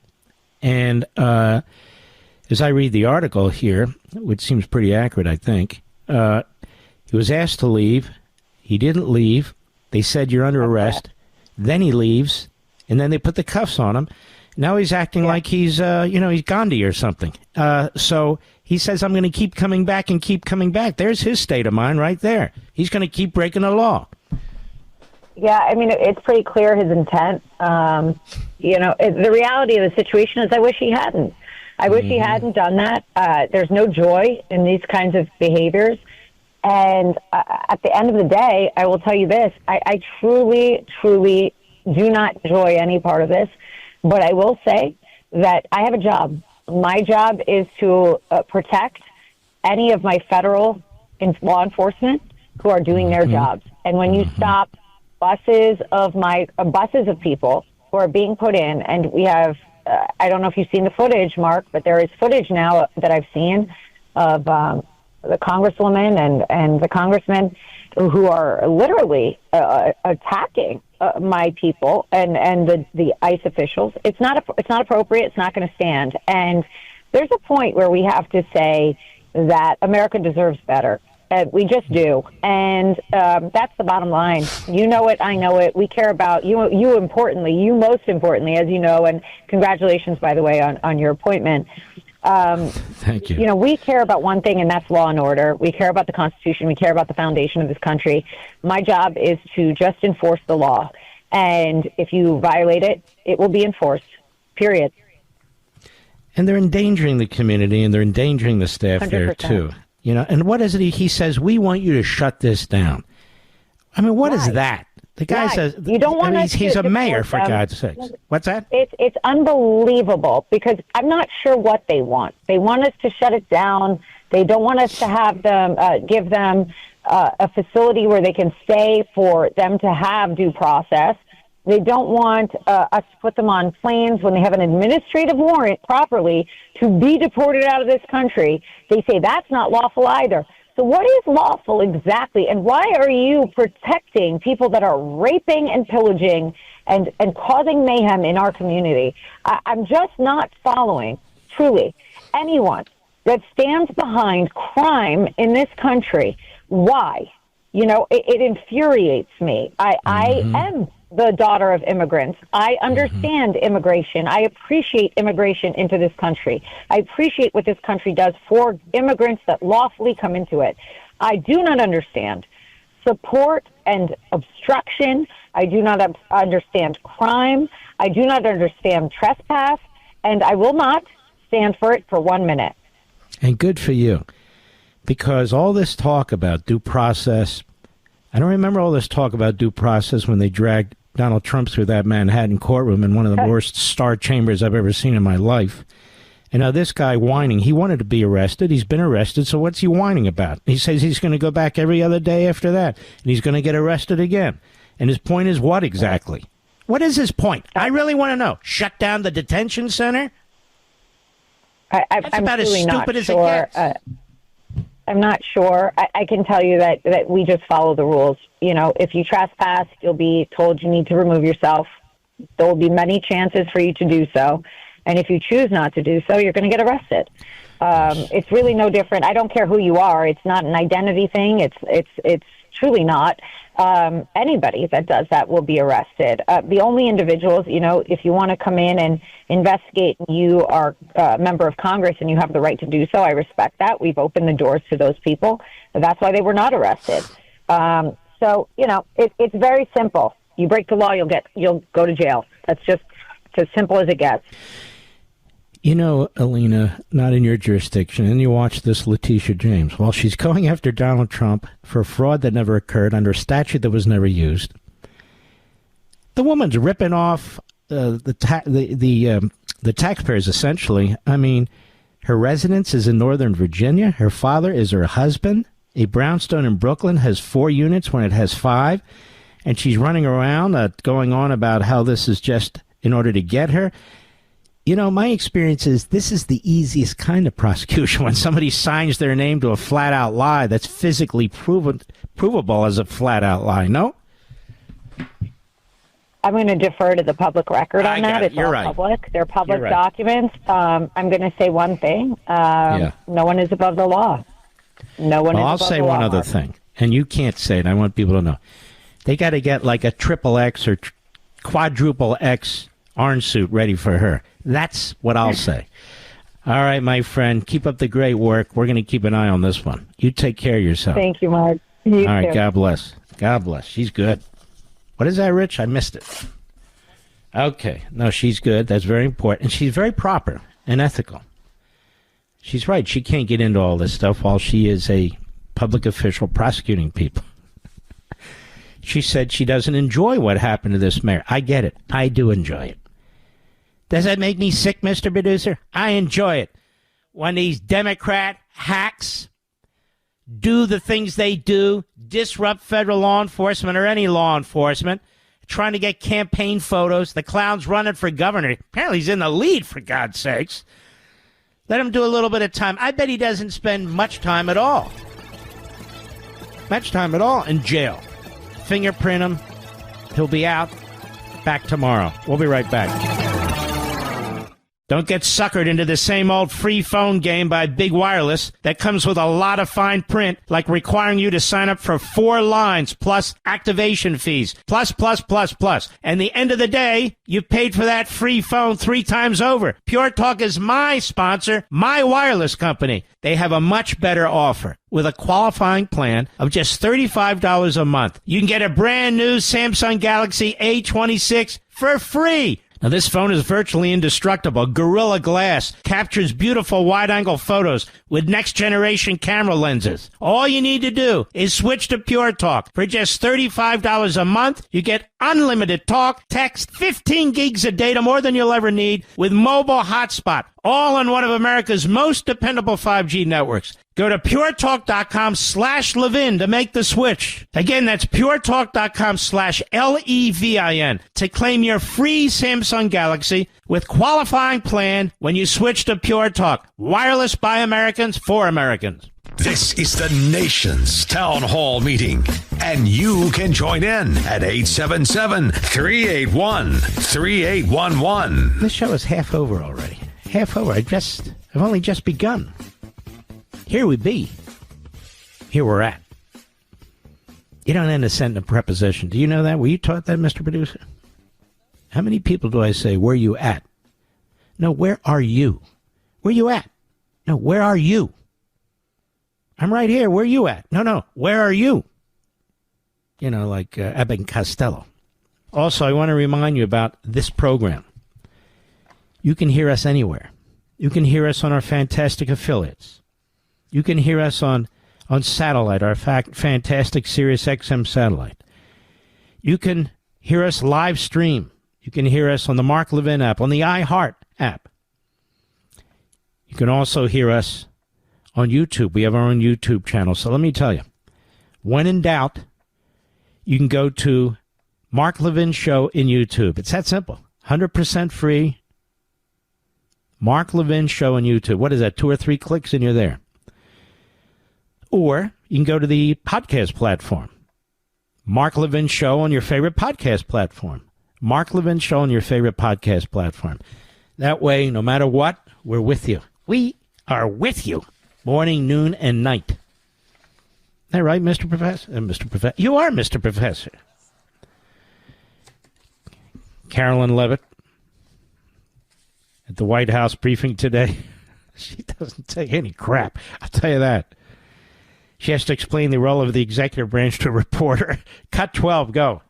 And as I read the article here, which seems pretty accurate, I think, he was asked to leave. He didn't leave. They said, you're under arrest. Then he leaves. And then they put the cuffs on him. Now he's acting like he's, he's Gandhi or something. So he says, I'm going to keep coming back and keep coming back. There's his state of mind right there. He's going to keep breaking the law. Yeah, I mean, it's pretty clear his intent. The reality of the situation is I wish he hadn't. I wish he hadn't done that. There's no joy in these kinds of behaviors. And at the end of the day, I will tell you this. I truly, truly do not enjoy any part of this. But I will say that I have a job. My job is to protect any of my federal law enforcement who are doing their jobs. And when you stop buses of people who are being put in, and we have, I don't know if you've seen the footage, Mark, but there is footage now that I've seen of the congresswoman and the congressman who are literally attacking my people and the ICE officials. It's not appropriate. It's not going to stand. And there's a point where we have to say that America deserves better. We just do. And that's the bottom line. You know it. I know it. We care about you most importantly, as you know, and congratulations, by the way, on your appointment. Thank you. We care about one thing, and that's law and order. We care about the Constitution. We care about the foundation of this country. My job is to just enforce the law. And if you violate it, it will be enforced, period. And they're endangering the community, and they're endangering the staff 100%. there, too. And what is it? He says, we want you to shut this down. I mean, what is that? The guy says, you don't want he's a mayor, for God's sakes. What's that? It's unbelievable because I'm not sure what they want. They want us to shut it down. They don't want us to have them, give them a facility where they can stay for them to have due process. They don't want us to put them on planes when they have an administrative warrant properly to be deported out of this country. They say that's not lawful either. So what is lawful exactly, and why are you protecting people that are raping and pillaging and causing mayhem in our community? I'm just not following, truly, anyone that stands behind crime in this country. Why? It infuriates me. I am the daughter of immigrants. I understand immigration. I appreciate immigration into this country. I appreciate what this country does for immigrants that lawfully come into it. I do not understand support and obstruction. I do not understand crime. I do not understand trespass. And I will not stand for it for 1 minute. And good for you. Because all this talk about due process, I don't remember all this talk about due process when they dragged Donald Trump through that Manhattan courtroom in one of the worst star chambers I've ever seen in my life. And now this guy whining, he wanted to be arrested. He's been arrested, so what's he whining about? He says he's going to go back every other day after that, and he's going to get arrested again. And his point is what exactly? What is his point? I really want to know. Shut down the detention center? I'm about as really stupid not as sure. it gets. I'm not sure. I can tell you that we just follow the rules. You know, if you trespass, you'll be told you need to remove yourself. There will be many chances for you to do so. And if you choose not to do so, you're going to get arrested. It's really no different. I don't care who you are. It's not an identity thing. It's truly not. Anybody that does that will be arrested. The only individuals, you know, if you want to come in and investigate, you are a member of Congress and you have the right to do so. I respect that. We've opened the doors to those people. That's why they were not arrested. So, you know, it's very simple. You break the law, you'll go to jail. That's just as simple as it gets. You know, Alina, not in your jurisdiction, and you watch this Letitia James. Well, she's going after Donald Trump for fraud that never occurred under a statute that was never used. The woman's ripping off the taxpayers, essentially. I mean, her residence is in Northern Virginia. Her father is her husband. A brownstone in Brooklyn has 4 units when it has 5. And she's running around going on about how this is just in order to get her. You know, my experience is this is the easiest kind of prosecution when somebody signs their name to a flat-out lie that's physically provable as a flat-out lie, no? I'm going to defer to the public record on that. It's all public. They're public documents. I'm going to say one thing. No one is above the law. No one is above the law. I'll say one other thing, and you can't say it. I want people to know. They got to get like a triple X or quadruple X orange suit ready for her. That's what I'll say. All right, my friend, keep up the great work. We're going to keep an eye on this one. You take care of yourself. Thank you, Mark. You All right, too. God bless. God bless. She's good. What is that, Rich? I missed it. Okay. No, she's good. That's very important. And she's very proper and ethical. She's right. She can't get into all this stuff while she is a public official prosecuting people. She said she doesn't enjoy what happened to this mayor. I get it. I do enjoy it. Does that make me sick, Mr. Producer? I enjoy it. When these Democrat hacks do the things they do, disrupt federal law enforcement or any law enforcement, trying to get campaign photos. The clown's running for governor. Apparently he's in the lead, for God's sakes. Let him do a little bit of time. I bet he doesn't spend much time at all. Much time at all in jail. Fingerprint him. He'll be out. Back tomorrow. We'll be right back. Don't get suckered into the same old free phone game by Big Wireless that comes with a lot of fine print, like requiring you to sign up for 4 lines plus activation fees, plus. And the end of the day, you've paid for that free phone 3 times over. Pure Talk is my sponsor, my wireless company. They have a much better offer. With a qualifying plan of just $35 a month, you can get a brand new Samsung Galaxy A26 for free. Now, this phone is virtually indestructible. Gorilla Glass captures beautiful wide-angle photos with next-generation camera lenses. All you need to do is switch to Pure Talk. For just $35 a month, you get unlimited talk, text, 15 gigs of data, more than you'll ever need, with mobile hotspot, all on one of America's most dependable 5G networks. Go to puretalk.com/Levin to make the switch. Again, that's puretalk.com/LEVIN to claim your free Samsung Galaxy with qualifying plan when you switch to Pure Talk. Wireless by Americans for Americans. This is the nation's town hall meeting, and you can join in at 877-381-3811. This show is half over already. Half over. I've only just begun. Here we be. Here we're at. You don't end a sentence in a preposition. Do you know that? Were you taught that, Mr. Producer? How many people do I say, where you at? No, where are you? Where you at? No, where are you? I'm right here. Where you at? No, where are you? You know, like Abbott and Costello. Also, I want to remind you about this program. You can hear us anywhere. You can hear us on our fantastic affiliates. You can hear us on satellite, our fantastic Sirius XM satellite. You can hear us live stream. You can hear us on the Mark Levin app, on the iHeart app. You can also hear us on YouTube. We have our own YouTube channel. So let me tell you, when in doubt, you can go to Mark Levin Show in YouTube. It's that simple. 100% free. Mark Levin Show in YouTube. What is that? 2 or 3 clicks and you're there. Or you can go to the podcast platform. Mark Levin Show on your favorite podcast platform. Mark Levin Show on your favorite podcast platform. That way, no matter what, we're with you. We are with you. Morning, noon, and night. Is that right, Mr. Professor? Mr. Professor? You are Mr. Professor. Carolyn Levitt at the White House briefing today. She doesn't take any crap. I'll tell you that. She has to explain the role of the executive branch to a reporter. Cut 12, go.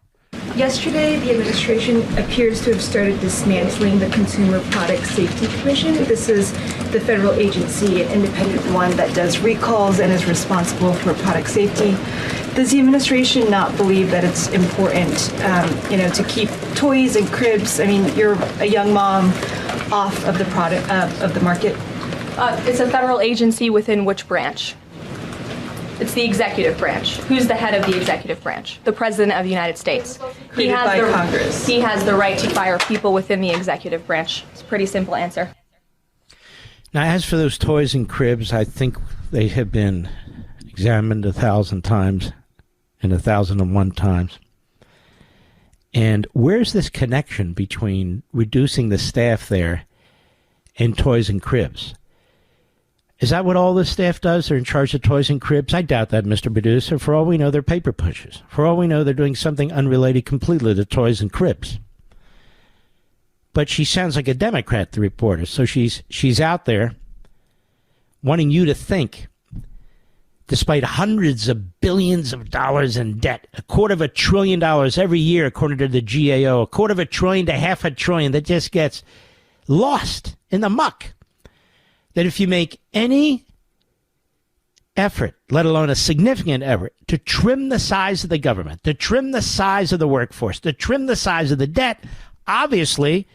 Yesterday, the administration appears to have started dismantling the Consumer Product Safety Commission. This is the federal agency, an independent one that does recalls and is responsible for product safety. Does the administration not believe that it's important, to keep toys and cribs? I mean, you're a young mom off of the product of the market. It's a federal agency within which branch? It's the executive branch. Who's the head of the executive branch? The President of the United States. Created by Congress. He has the right to fire people within the executive branch. It's a pretty simple answer. Now, as for those toys and cribs, I think they have been examined 1,000 times and 1,001 times. And where's this connection between reducing the staff there and toys and cribs? Is that what all the staff does? They're in charge of toys and cribs? I doubt that, Mr. Producer. For all we know, they're paper pushers. For all we know, they're doing something unrelated completely to toys and cribs. But she sounds like a Democrat, the reporter. So she's out there wanting you to think, despite hundreds of billions of dollars in debt, $250 billion every year, according to the GAO, $250 billion to $500 billion that just gets lost in the muck, that if you make any effort, let alone a significant effort, to trim the size of the government, to trim the size of the workforce, to trim the size of the debt, obviously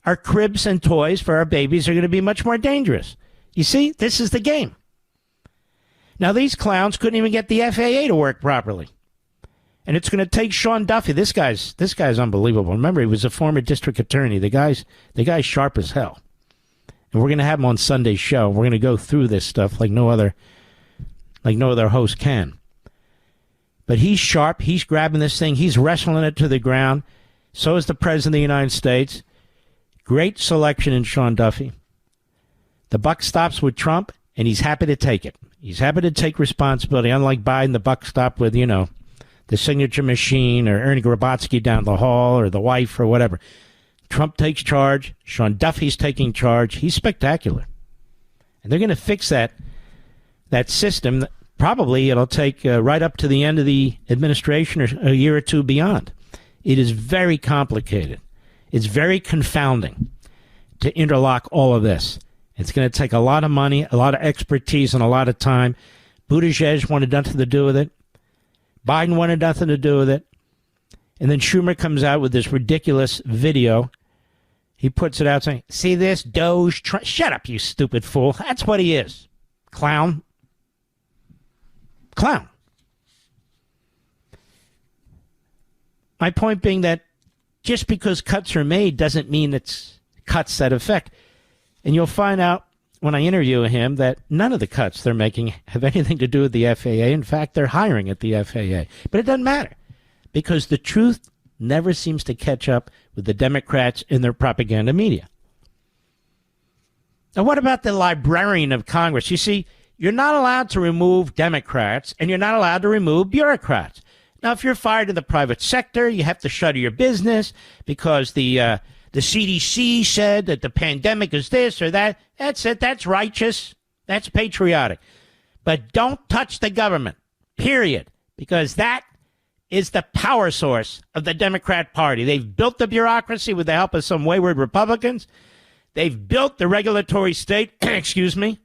our cribs and toys for our babies are going to be much more dangerous. You see, this is the game. Now, these clowns couldn't even get the FAA to work properly. And it's going to take Sean Duffy. This guy's unbelievable. Remember, he was a former district attorney. The guy's sharp as hell. And we're going to have him on Sunday's show. We're going to go through this stuff like no other host can. But he's sharp. He's grabbing this thing. He's wrestling it to the ground. So is the President of the United States. Great selection in Sean Duffy. The buck stops with Trump, and he's happy to take it. He's happy to take responsibility. Unlike Biden, the buck stopped with, the signature machine or Ernie Grabotsky down the hall or the wife or whatever. Trump takes charge. Sean Duffy's taking charge. He's spectacular. And they're going to fix that system. Probably it'll take right up to the end of the administration or a year or two beyond. It is very complicated. It's very confounding to interlock all of this. It's going to take a lot of money, a lot of expertise, and a lot of time. Buttigieg wanted nothing to do with it. Biden wanted nothing to do with it. And then Schumer comes out with this ridiculous video. He puts it out saying, see this, Doge, shut up, you stupid fool. That's what he is. Clown. Clown. My point being that just because cuts are made doesn't mean it's cuts that affect. And you'll find out when I interview him that none of the cuts they're making have anything to do with the FAA. In fact, they're hiring at the FAA. But it doesn't matter because the truth never seems to catch up with the Democrats in their propaganda media. Now, what about the librarian of Congress? You see, you're not allowed to remove Democrats and you're not allowed to remove bureaucrats. Now, if you're fired in the private sector, you have to shutter your business because the CDC said that the pandemic is this or that. That's it. That's righteous. That's patriotic. But don't touch the government, period, because that is the power source of the Democrat Party. They've built the bureaucracy with the help of some wayward Republicans. They've built the regulatory state, excuse me,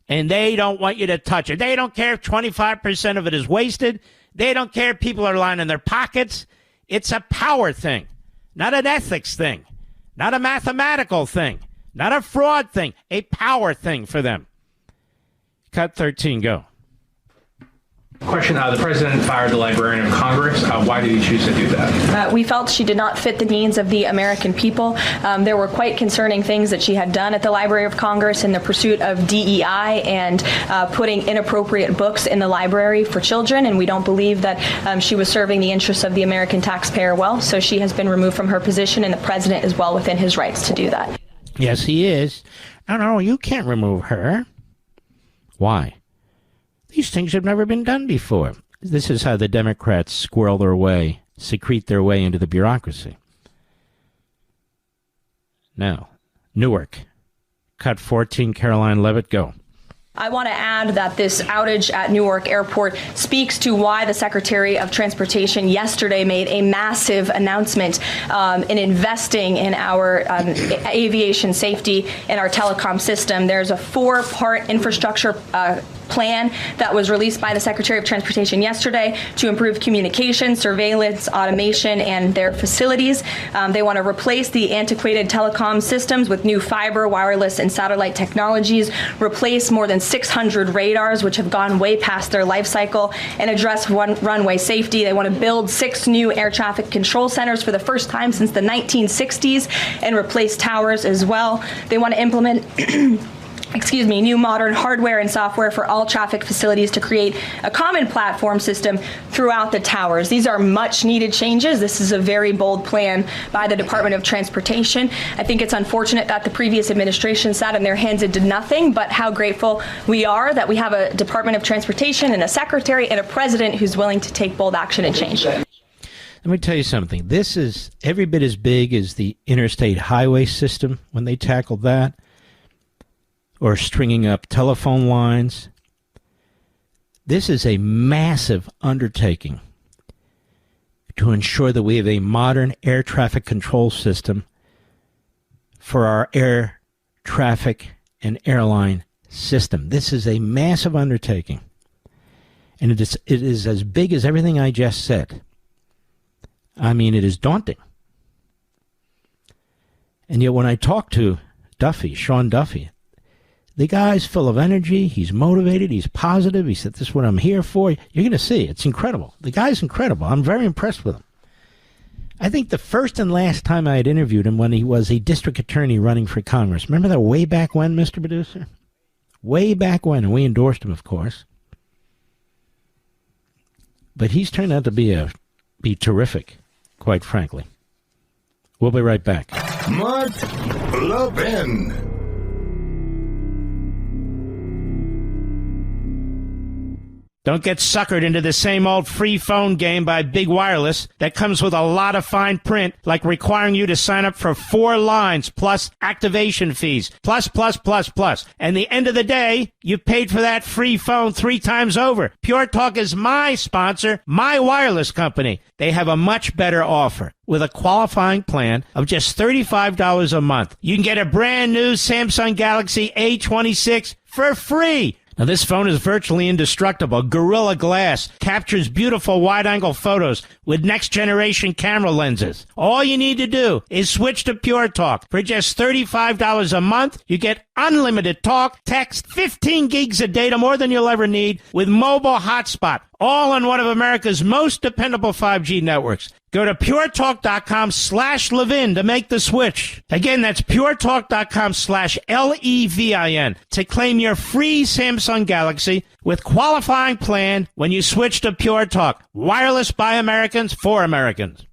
and they don't want you to touch it. They don't care if 25% of it is wasted. They don't care if people are lining their pockets. It's a power thing, not an ethics thing, not a mathematical thing, not a fraud thing, a power thing for them. Cut 13, go. Question, the president fired the Librarian of Congress. Why did he choose to do that? We felt she did not fit the needs of the American people. There were quite concerning things that she had done at the Library of Congress in the pursuit of DEI and putting inappropriate books in the library for children, and we don't believe that she was serving the interests of the American taxpayer well, so she has been removed from her position, and the president is well within his rights to do that. Yes, he is. No, you can't remove her. Why? These things have never been done before. This is how the Democrats squirrel their way, secrete their way into the bureaucracy. Now, Newark. Cut 14, Caroline Levitt, go. I want to add that this outage at Newark Airport speaks to why the Secretary of Transportation yesterday made a massive announcement in investing in our aviation safety and our telecom system. There's a 4-part infrastructure plan that was released by the Secretary of Transportation yesterday to improve communication, surveillance, automation, and their facilities. They want to replace the antiquated telecom systems with new fiber, wireless, and satellite technologies, replace more than 600 radars, which have gone way past their life cycle, and address runway safety. They want to build 6 new air traffic control centers for the first time since the 1960s and replace towers as well. They want to implement new modern hardware and software for all traffic facilities to create a common platform system throughout the towers. These are much needed changes. This is a very bold plan by the Department of Transportation. I think it's unfortunate that the previous administration sat in their hands and did nothing, but how grateful we are that we have a Department of Transportation and a secretary and a president who's willing to take bold action and change. Let me tell you something. This is every bit as big as the interstate highway system when they tackled that, or stringing up telephone lines. This is a massive undertaking to ensure that we have a modern air traffic control system for our air traffic and airline system. This is a massive undertaking, and it is as big as everything I just said. I mean, it is daunting. And yet when I talk to Sean Duffy, the guy's full of energy. He's motivated. He's positive. He said, this is what I'm here for. You're going to see. It's incredible. The guy's incredible. I'm very impressed with him. I think the first and last time I had interviewed him when he was a district attorney running for Congress. Remember that way back when, Mr. Producer? Way back when. And we endorsed him, of course. But he's turned out to be terrific, quite frankly. We'll be right back. Mark Levin. Don't get suckered into the same old free phone game by Big Wireless that comes with a lot of fine print, like requiring you to sign up for 4 lines plus activation fees, plus. And the end of the day, you've paid for that free phone 3 times over. Pure Talk is my sponsor, my wireless company. They have a much better offer. With a qualifying plan of just $35 a month, you can get a brand new Samsung Galaxy A26 for free. Now, this phone is virtually indestructible. Gorilla Glass captures beautiful wide-angle photos with next-generation camera lenses. All you need to do is switch to Pure Talk. For just $35 a month, you get unlimited talk, text, 15 gigs of data, more than you'll ever need, with mobile hotspot, all on one of America's most dependable 5G networks. Go to puretalk.com/Levin to make the switch. Again, that's puretalk.com/LEVIN to claim your free Samsung Galaxy with qualifying plan when you switch to Pure Talk. Wireless by Americans for Americans.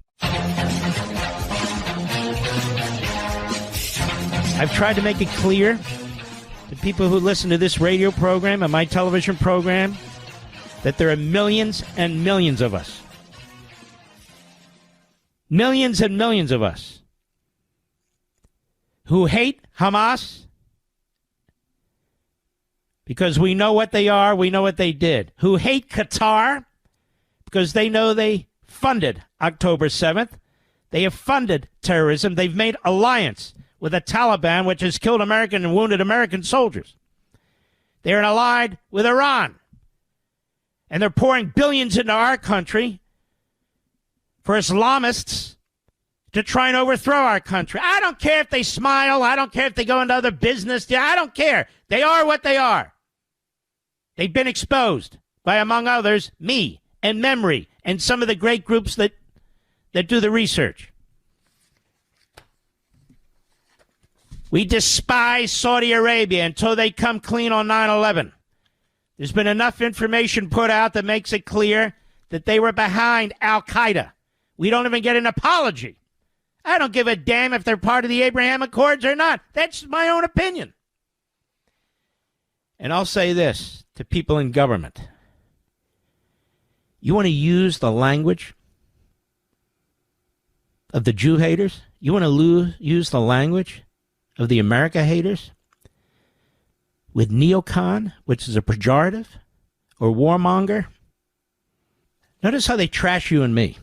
I've tried to make it clear to people who listen to this radio program and my television program that there are millions and millions of us. Millions and millions of us who hate Hamas because we know what they are, we know what they did. Who hate Qatar because they know they funded October 7th. They have funded terrorism. They've made alliance with the Taliban, which has killed American and wounded American soldiers. They're allied with Iran. And they're pouring billions into our country for Islamists to try and overthrow our country. I don't care if they smile. I don't care if they go into other business. I don't care. They are what they are. They've been exposed. by, among others, me and Memory and some of the great groups that do the research. We despise Saudi Arabia until they come clean on 9/11. There's been enough information put out that makes it clear that they were behind al-Qaeda. We don't even get an apology. I don't give a damn if they're part of the Abraham Accords or not. That's my own opinion. And I'll say this to people in government. You want to use the language of the Jew haters? You want to use the language of the America haters with neocon, which is a pejorative, or warmonger? Notice how they trash you and me,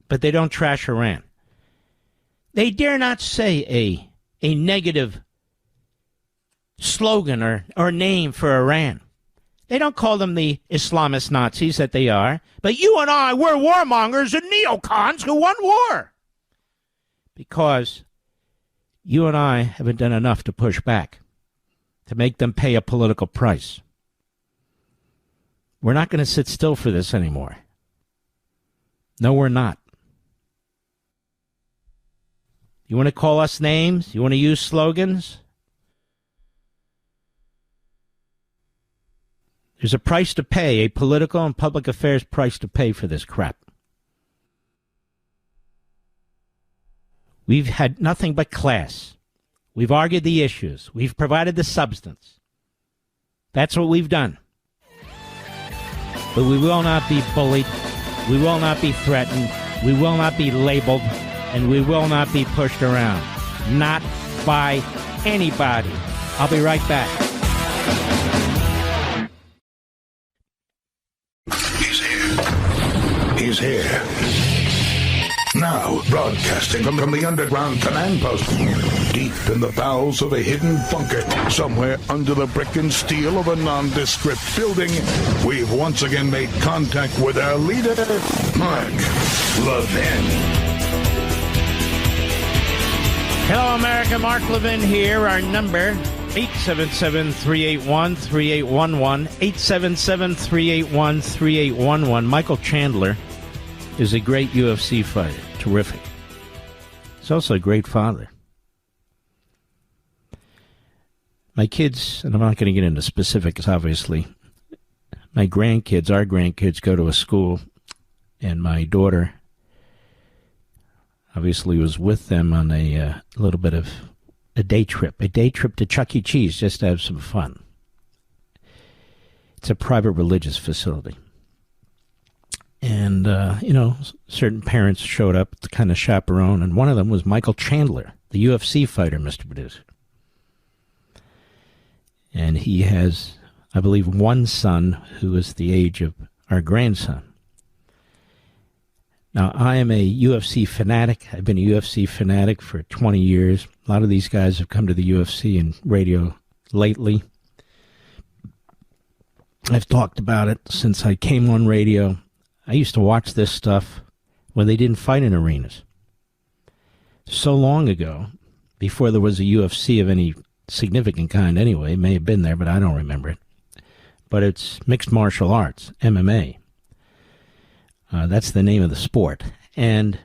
but they don't trash Iran. They dare not say a negative slogan or name for Iran. They don't call them the Islamist Nazis that they are. But you and I, we're warmongers and neocons who won war. Because you and I haven't done enough to push back, to make them pay a political price. We're not going to sit still for this anymore. No, we're not. You want to call us names? You want to use slogans? There's a price to pay, a political and public affairs price to pay for this crap. We've had nothing but class. We've argued the issues. We've provided the substance. That's what we've done. But we will not be bullied. We will not be threatened. We will not be labeled. And we will not be pushed around. Not by anybody. I'll be right back. He's here. Now, broadcasting from the underground command post, deep in the bowels of a hidden bunker, somewhere under the brick and steel of a nondescript building, we've once again made contact with our leader, Mark Levin. Hello, America. Mark Levin here. Our number, 877-381-3811, 877-381-3811. Michael Chandler is a great UFC fighter. Terrific. He's also a great father. My kids, and I'm not going to get into specifics, obviously. My grandkids, our grandkids, go to a school, and my daughter obviously was with them on a little bit of a day trip to Chuck E. Cheese just to have some fun. It's a private religious facility. And, certain parents showed up to kind of chaperone, and one of them was Michael Chandler, the UFC fighter, Mr. Producer. And he has, I believe, one son who is the age of our grandson. Now, I am a UFC fanatic. I've been a UFC fanatic for 20 years. A lot of these guys have come to the UFC and radio lately. I've talked about it since I came on radio. I used to watch this stuff when they didn't fight in arenas. So long ago, before there was a UFC of any significant kind anyway. It may have been there, but I don't remember it. But it's mixed martial arts, MMA. That's the name of the sport. And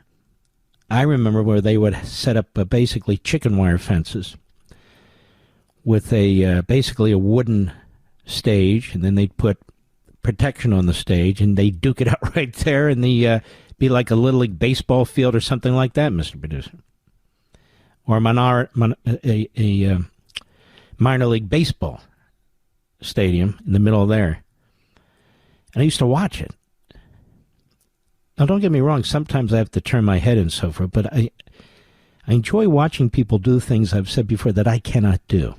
I remember where they would set up basically chicken wire fences with basically a wooden stage, and then they'd put protection on the stage, and they'd duke it out right there, and be like a Little League baseball field or something like that, Mr. Producer. Or a minor league baseball stadium in the middle of there. And I used to watch it. Now, don't get me wrong, sometimes I have to turn my head and so forth, but I enjoy watching people do things I've said before that I cannot do.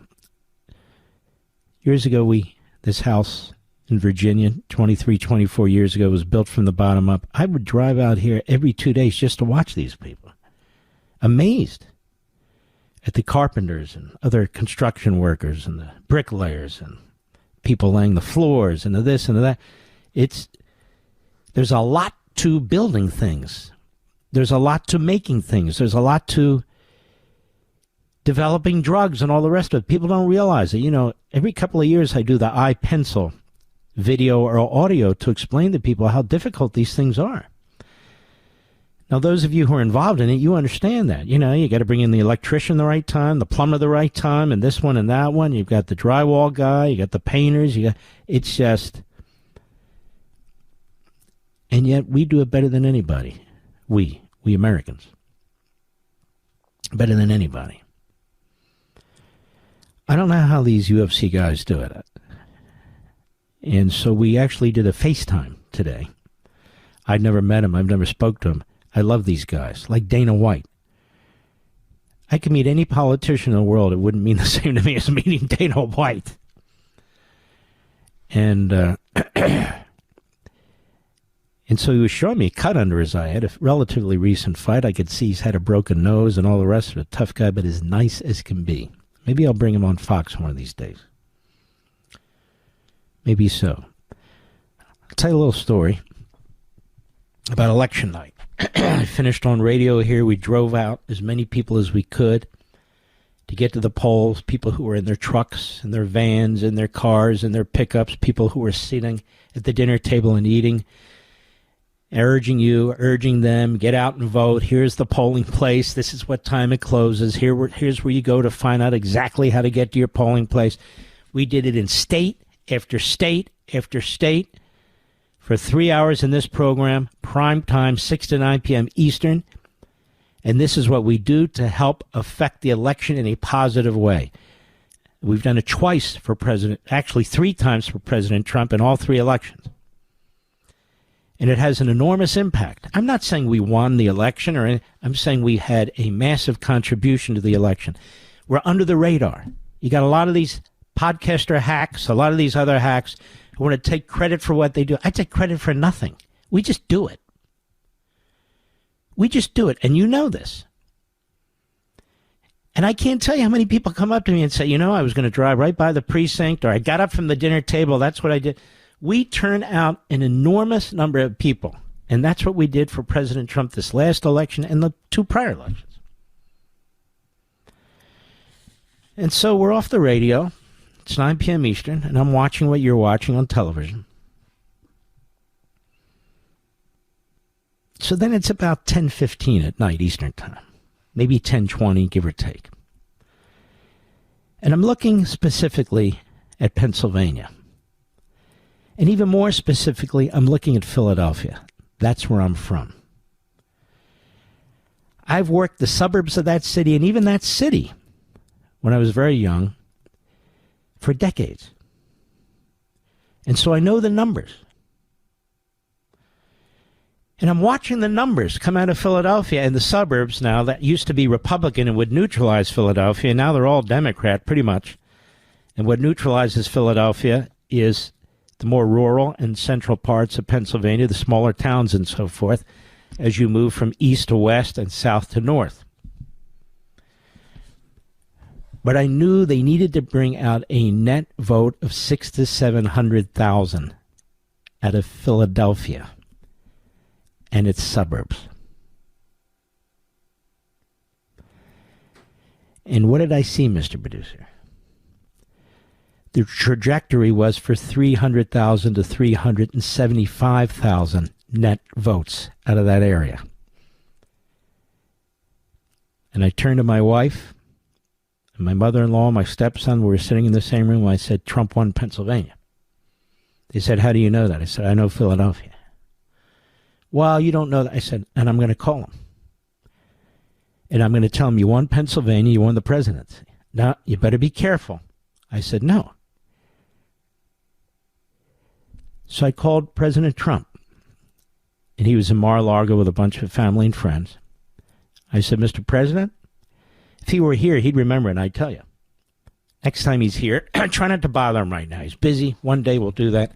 Years ago, this house in Virginia, 24 years ago, was built from the bottom up. I would drive out here every 2 days just to watch these people. Amazed at the carpenters and other construction workers and the bricklayers and people laying the floors and the this and the that. There's a lot to building things. There's a lot to making things. There's a lot to developing drugs and all the rest of it. People don't realize it. You know, every couple of years I do the eye pencil video or audio to explain to people how difficult these things are. Now, those of you who are involved in it, you understand that. You know, you got to bring in the electrician the right time, the plumber the right time, and this one and that one. You've got the drywall guy, you got the painters. It's just, and yet we do it better than anybody. We Americans, better than anybody. I don't know how these UFC guys do it. And so we actually did a FaceTime today. I'd never met him. I've never spoke to him. I love these guys, like Dana White. I could meet any politician in the world. It wouldn't mean the same to me as meeting Dana White. And and so he was showing me a cut under his eye. I had a relatively recent fight. I could see he's had a broken nose and all the rest of it. Tough guy, but as nice as can be. Maybe I'll bring him on Fox one of these days. Maybe so. I'll tell you a little story about election night. I finished on radio here. We drove out as many people as we could to get to the polls, people who were in their trucks, in their vans, in their cars, in their pickups, people who were sitting at the dinner table and eating, urging them, get out and vote. Here's the polling place. This is what time it closes. Here's where you go to find out exactly how to get to your polling place. We did it in state after state after state. For 3 hours in this program, prime time, 6 to 9 p.m. Eastern. And this is what we do to help affect the election in a positive way. We've done it twice for actually 3 times for President Trump in all 3 elections. And it has an enormous impact. I'm not saying we won the election, or I'm saying we had a massive contribution to the election. We're under the radar. You got a lot of these podcaster hacks, a lot of these other hacks who want to take credit for what they do. I take credit for nothing. We just do it. We just do it. And you know this. And I can't tell you how many people come up to me and say, you know, I was going to drive right by the precinct, or I got up from the dinner table. That's what I did. We turn out an enormous number of people. And that's what we did for President Trump this last election and the 2 prior elections. And so we're off the radio. It's 9 p.m. Eastern, and I'm watching what you're watching on television. So then it's about 10:15 at night Eastern time, maybe 10:20, give or take. And I'm looking specifically at Pennsylvania. And even more specifically, I'm looking at Philadelphia. That's where I'm from. I've worked the suburbs of that city, and even that city, when I was very young, for decades. And so I know the numbers. And I'm watching the numbers come out of Philadelphia and the suburbs now that used to be Republican and would neutralize Philadelphia. And now they're all Democrat, pretty much. And what neutralizes Philadelphia is the more rural and central parts of Pennsylvania, the smaller towns and so forth, as you move from east to west and south to north. But I knew they needed to bring out a net vote of 600,000 to 700,000 out of Philadelphia and its suburbs. And what did I see, Mr. Producer? The trajectory was for 300,000 to 375,000 net votes out of that area. And I turned to my wife, and my mother-in-law and my stepson were sitting in the same room when I said Trump won Pennsylvania. They said, how do you know that? I said, I know Philadelphia. Well, you don't know that. I said, and I'm going to call him. And I'm going to tell him you won Pennsylvania, you won the presidency. Now, you better be careful. I said, no. So I called President Trump. And he was in Mar-a-Lago with a bunch of family and friends. I said, Mr. President, if he were here, he'd remember it, and I'd tell you. Next time he's here, try not to bother him right now. He's busy. One day we'll do that.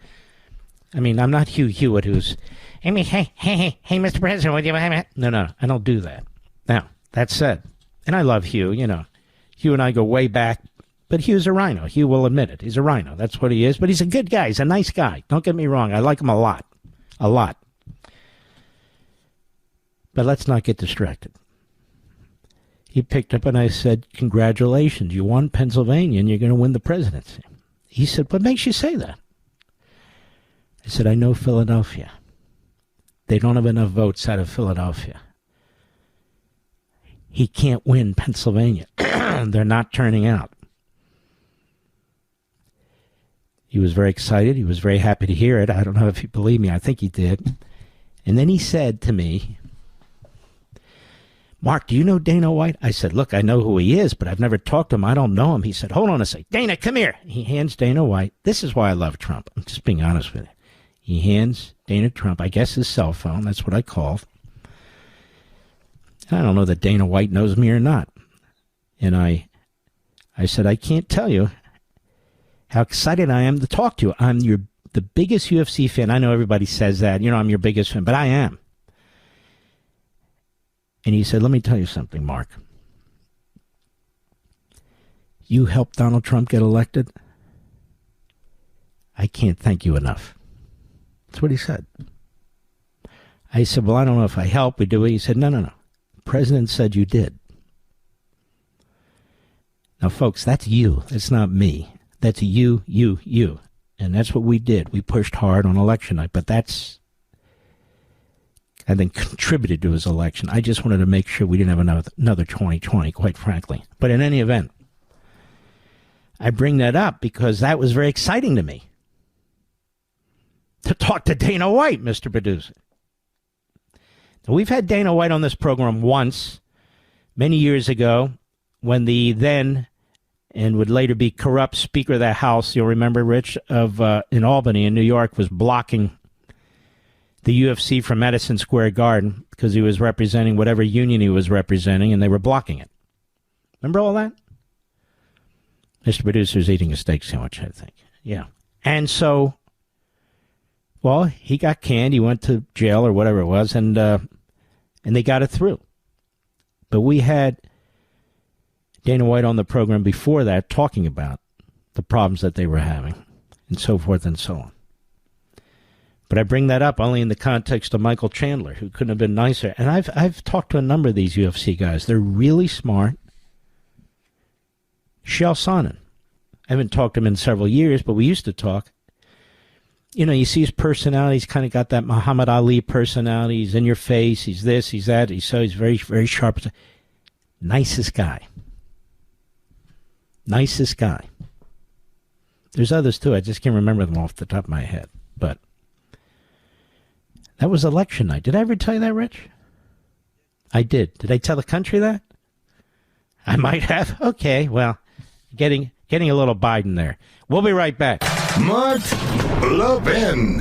I mean, I'm not Hugh Hewitt who's, hey, Mr. President, what do you want? No, I don't do that. Now, that said, and I love Hugh, you know. Hugh and I go way back, but Hugh's a rhino. Hugh will admit it. He's a rhino. That's what he is. But he's a good guy. He's a nice guy. Don't get me wrong. I like him a lot. A lot. But let's not get distracted. He picked up and I said, congratulations, you won Pennsylvania and you're going to win the presidency. He said, what makes you say that? I said, I know Philadelphia. They don't have enough votes out of Philadelphia. He can't win Pennsylvania. They're not turning out. He was very excited. He was very happy to hear it. I don't know if he believed me. I think he did. And then he said to me, Mark, do you know Dana White? I said, look, I know who he is, but I've never talked to him. I don't know him. He said, hold on a second. Dana, come here. He hands Dana White. This is why I love Trump. I'm just being honest with you. He hands Dana Trump, I guess his cell phone. That's what I called. I don't know that Dana White knows me or not. And I said, I can't tell you how excited I am to talk to you. I'm the biggest UFC fan. I know everybody says that. You know, I'm your biggest fan, but I am. And he said, let me tell you something, Mark. You helped Donald Trump get elected. I can't thank you enough. That's what he said. I said, well, I don't know if I helped. We do it. He said, no. The president said you did. Now, folks, that's you. That's not me. That's you. And that's what we did. We pushed hard on election night. But that's, I think, contributed to his election. I just wanted to make sure we didn't have another 2020, quite frankly. But in any event, I bring that up because that was very exciting to me. To talk to Dana White, Mr. Producer. Now, we've had Dana White on this program once, many years ago, when the then and would later be corrupt Speaker of the House, you'll remember, Rich, of in Albany in New York, was blocking the UFC from Madison Square Garden because he was representing whatever union he was representing, and they were blocking it. Remember all that? Mr. Producer's eating a steak sandwich, I think. Yeah. And so, well, he got canned. He went to jail or whatever it was, and they got it through. But we had Dana White on the program before that talking about the problems that they were having and so forth and so on. But I bring that up only in the context of Michael Chandler, who couldn't have been nicer. And I've talked to a number of these UFC guys. They're really smart. Chael Sonnen. I haven't talked to him in several years, but we used to talk. You know, you see his personality. He's kind of got that Muhammad Ali personality. He's in your face. He's this, he's that. He's very, very sharp. Nicest guy. Nicest guy. There's others, too. I just can't remember them off the top of my head. But that was election night. Did I ever tell you that, Rich? I did. Did I tell the country that? I might have. Okay, well, getting a little Biden there. We'll be right back. Mark Levin.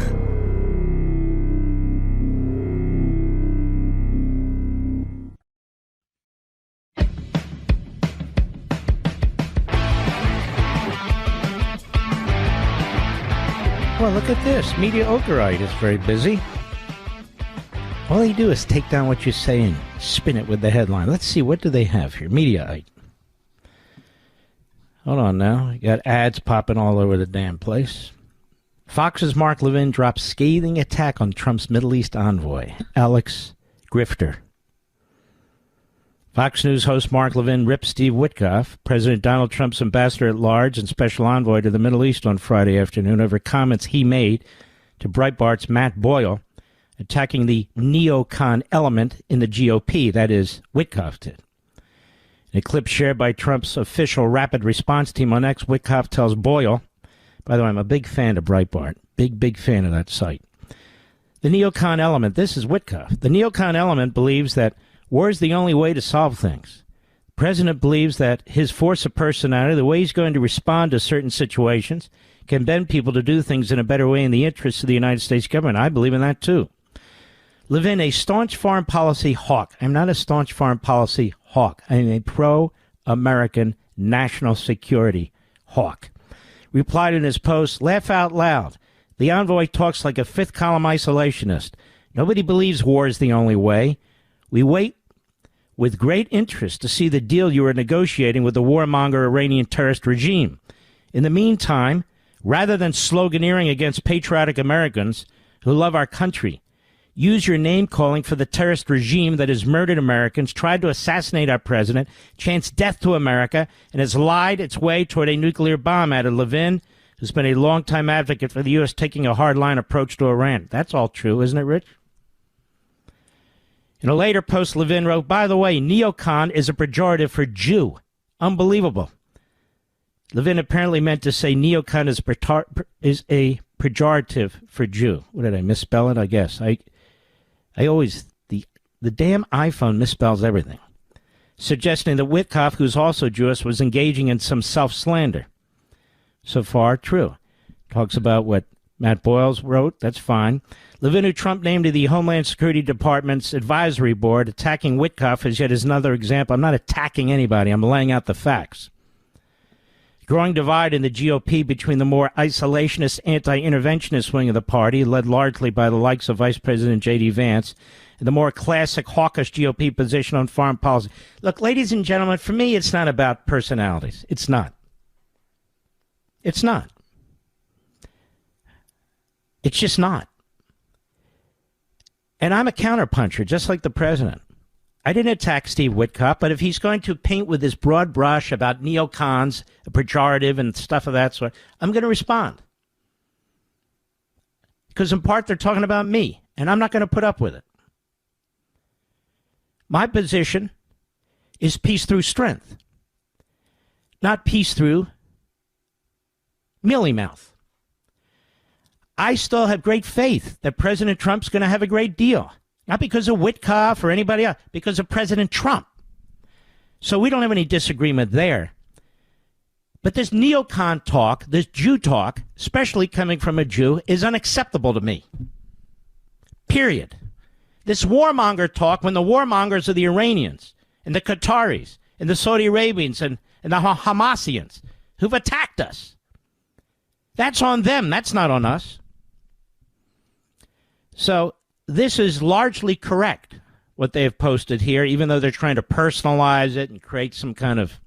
Well, look at this. Mediocreite is very busy. All they do is take down what you say and spin it with the headline. Let's see, what do they have here? Mediaite. Hold on now. You got ads popping all over the damn place. Fox's Mark Levin drops scathing attack on Trump's Middle East envoy, Alex Grifter. Fox News host Mark Levin ripped Steve Witkoff, President Donald Trump's ambassador at large and special envoy to the Middle East, on Friday afternoon over comments he made to Breitbart's Matt Boyle, attacking the neocon element in the GOP, that is, Witkoff did. In a clip shared by Trump's official rapid response team on X, Witkoff tells Boyle, by the way, I'm a big fan of Breitbart, big fan of that site. The neocon element, this is Witkoff. The neocon element believes that war is the only way to solve things. The president believes that his force of personality, the way he's going to respond to certain situations, can bend people to do things in a better way in the interests of the United States government. I believe in that, too. Levin, a staunch foreign policy hawk. I'm not a staunch foreign policy hawk. I'm a pro-American national security hawk. Replied in his post, laugh out loud. The envoy talks like a fifth-column isolationist. Nobody believes war is the only way. We wait with great interest to see the deal you are negotiating with the warmonger Iranian terrorist regime. In the meantime, rather than sloganeering against patriotic Americans who love our country, use your name-calling for the terrorist regime that has murdered Americans, tried to assassinate our president, chanced death to America, and has lied its way toward a nuclear bomb, added Levin, who's been a longtime advocate for the U.S. taking a hardline approach to Iran. That's all true, isn't it, Rich? In a later post, Levin wrote, by the way, neocon is a pejorative for Jew. Unbelievable. Levin apparently meant to say neocon is a pejorative for Jew. What did I misspell it? I guess. I always, the damn iPhone misspells everything. Suggesting that Witkoff, who's also Jewish, was engaging in some self-slander. So far, true. Talks about what Matt Boyles wrote. That's fine. Levin, who Trump named to the Homeland Security Department's advisory board, attacking Witkoff is yet another example. I'm not attacking anybody. I'm laying out the facts. Growing divide in the GOP between the more isolationist, anti-interventionist wing of the party, led largely by the likes of Vice President J.D. Vance, and the more classic hawkish GOP position on foreign policy. Look, ladies and gentlemen, for me, it's not about personalities. It's not. It's not. It's just not. And I'm a counterpuncher, just like the president. I didn't attack Steve Witkoff, but if he's going to paint with this broad brush about neocons, a pejorative and stuff of that sort, I'm going to respond. Because in part, they're talking about me, and I'm not going to put up with it. My position is peace through strength, not peace through mealy-mouth. I still have great faith that President Trump's going to have a great deal. Not because of Witkoff or anybody else, because of President Trump. So we don't have any disagreement there. But this neocon talk, this Jew talk, especially coming from a Jew, is unacceptable to me. Period. This warmonger talk, when the warmongers are the Iranians and the Qataris and the Saudi Arabians and the Hamasians who've attacked us. That's on them. That's not on us. So this is largely correct, what they have posted here, even though they're trying to personalize it and create some kind of,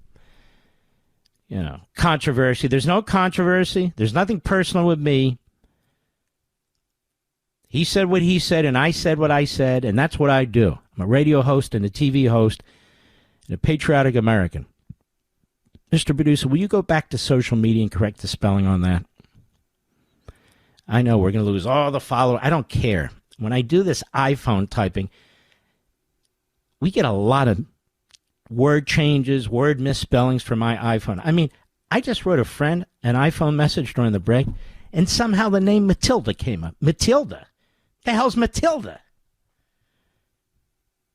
controversy. There's no controversy. There's nothing personal with me. He said what he said, and I said what I said, and that's what I do. I'm a radio host and a TV host and a patriotic American. Mr. Producer, will you go back to social media and correct the spelling on that? I know we're going to lose all the followers. I don't care. When I do this iPhone typing, we get a lot of word changes, word misspellings from my iPhone. I mean, I just wrote a friend an iPhone message during the break, and somehow the name Matilda came up. Matilda? The hell's Matilda?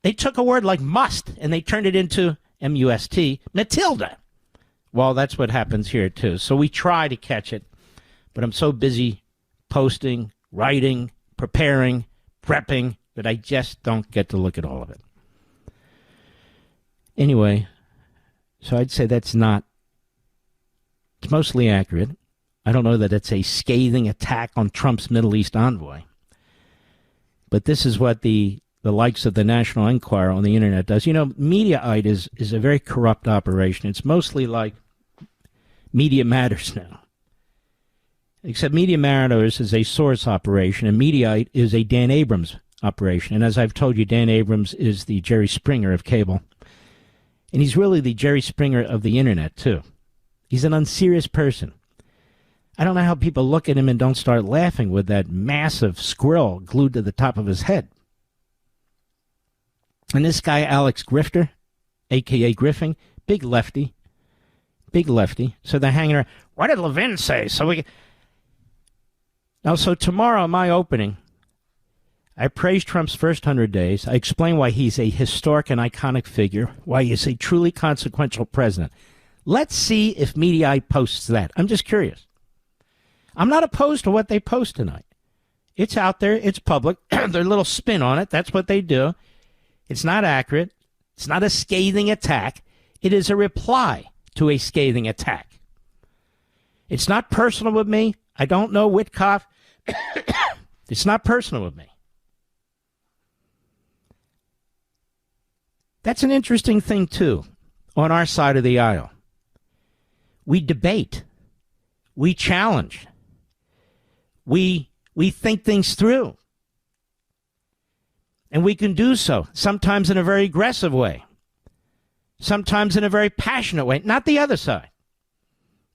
They took a word like must, and they turned it into M-U-S-T, Matilda. Well, that's what happens here, too. So we try to catch it, but I'm so busy posting, writing, preparing, prepping, that I just don't get to look at all of it. Anyway, so I'd say that's not, it's mostly accurate. I don't know that it's a scathing attack on Trump's Middle East envoy. But this is what the likes of the National Enquirer on the internet does. Mediaite is a very corrupt operation. It's mostly like Media Matters now. Except Media Matters is a source operation, and Mediaite is a Dan Abrams operation. And as I've told you, Dan Abrams is the Jerry Springer of cable. And he's really the Jerry Springer of the internet, too. He's an unserious person. I don't know how people look at him and don't start laughing with that massive squirrel glued to the top of his head. And this guy, Alex Grifter, a.k.a. Griffin, big lefty. So they're hanging around. What did Levin say? Now, so tomorrow, my opening, I praise Trump's first 100 days. I explain why he's a historic and iconic figure, why he's a truly consequential president. Let's see if Mediaite posts that. I'm just curious. I'm not opposed to what they post tonight. It's out there. It's public. Their little spin on it. That's what they do. It's not accurate. It's not a scathing attack. It is a reply to a scathing attack. It's not personal with me. I don't know Witkoff. It's not personal with me. That's an interesting thing, too, on our side of the aisle. We debate. We challenge. We think things through. And we can do so, sometimes in a very aggressive way, sometimes in a very passionate way, not the other side.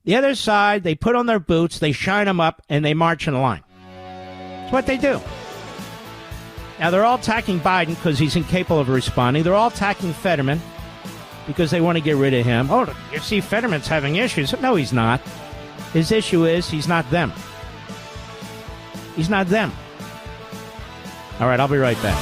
The other side, they put on their boots, they shine them up, and they march in a line. That's what they do. Now, they're all attacking Biden because he's incapable of responding. They're all attacking Fetterman because they want to get rid of him. Oh, you see, Fetterman's having issues. No, he's not. His issue is he's not them. He's not them. All right, I'll be right back.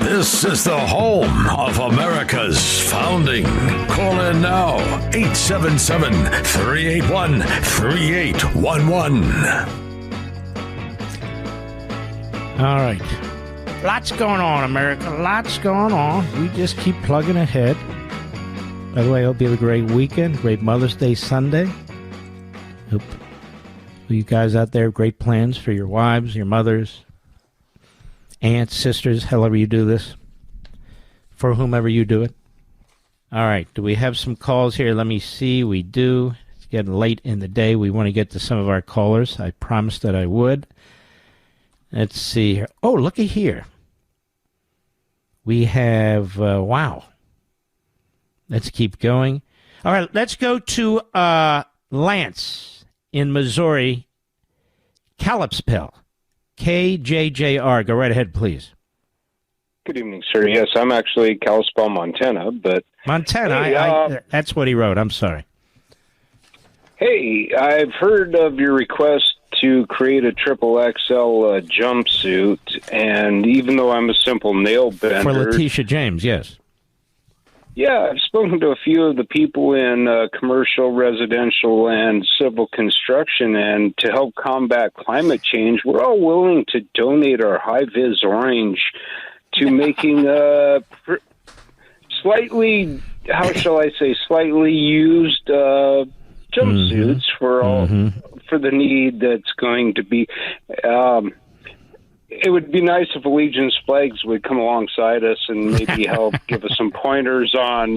This is the home of America's founding. Call in now, 877-381-3811. All right. Lots going on, America. Lots going on. We just keep plugging ahead. By the way, I hope you have a great weekend. Great Mother's Day Sunday. Hope you guys out there have great plans for your wives, your mothers, aunts, sisters, however you do this, for whomever you do it. All right. Do we have some calls here? Let me see. We do. It's getting late in the day. We want to get to some of our callers. I promised that I would. Let's see here. Oh, looky here. We have, wow. Let's keep going. All right, let's go to Lance in Missouri, Kalispell. KJJR. Go right ahead, please. Good evening, sir. Yes, I'm actually Kalispell, Montana, but... Montana, hey, that's what he wrote. I'm sorry. Hey, I've heard of your request to create a triple XL jumpsuit, and even though I'm a simple nail bender... For Letitia James, yes. Yeah, I've spoken to a few of the people in commercial, residential, and civil construction, and to help combat climate change, we're all willing to donate our high-vis orange to making slightly, how shall I say, slightly used jumpsuits for all for the need that's going to be. It would be nice if Allegiance flags would come alongside us and maybe help give us some pointers on,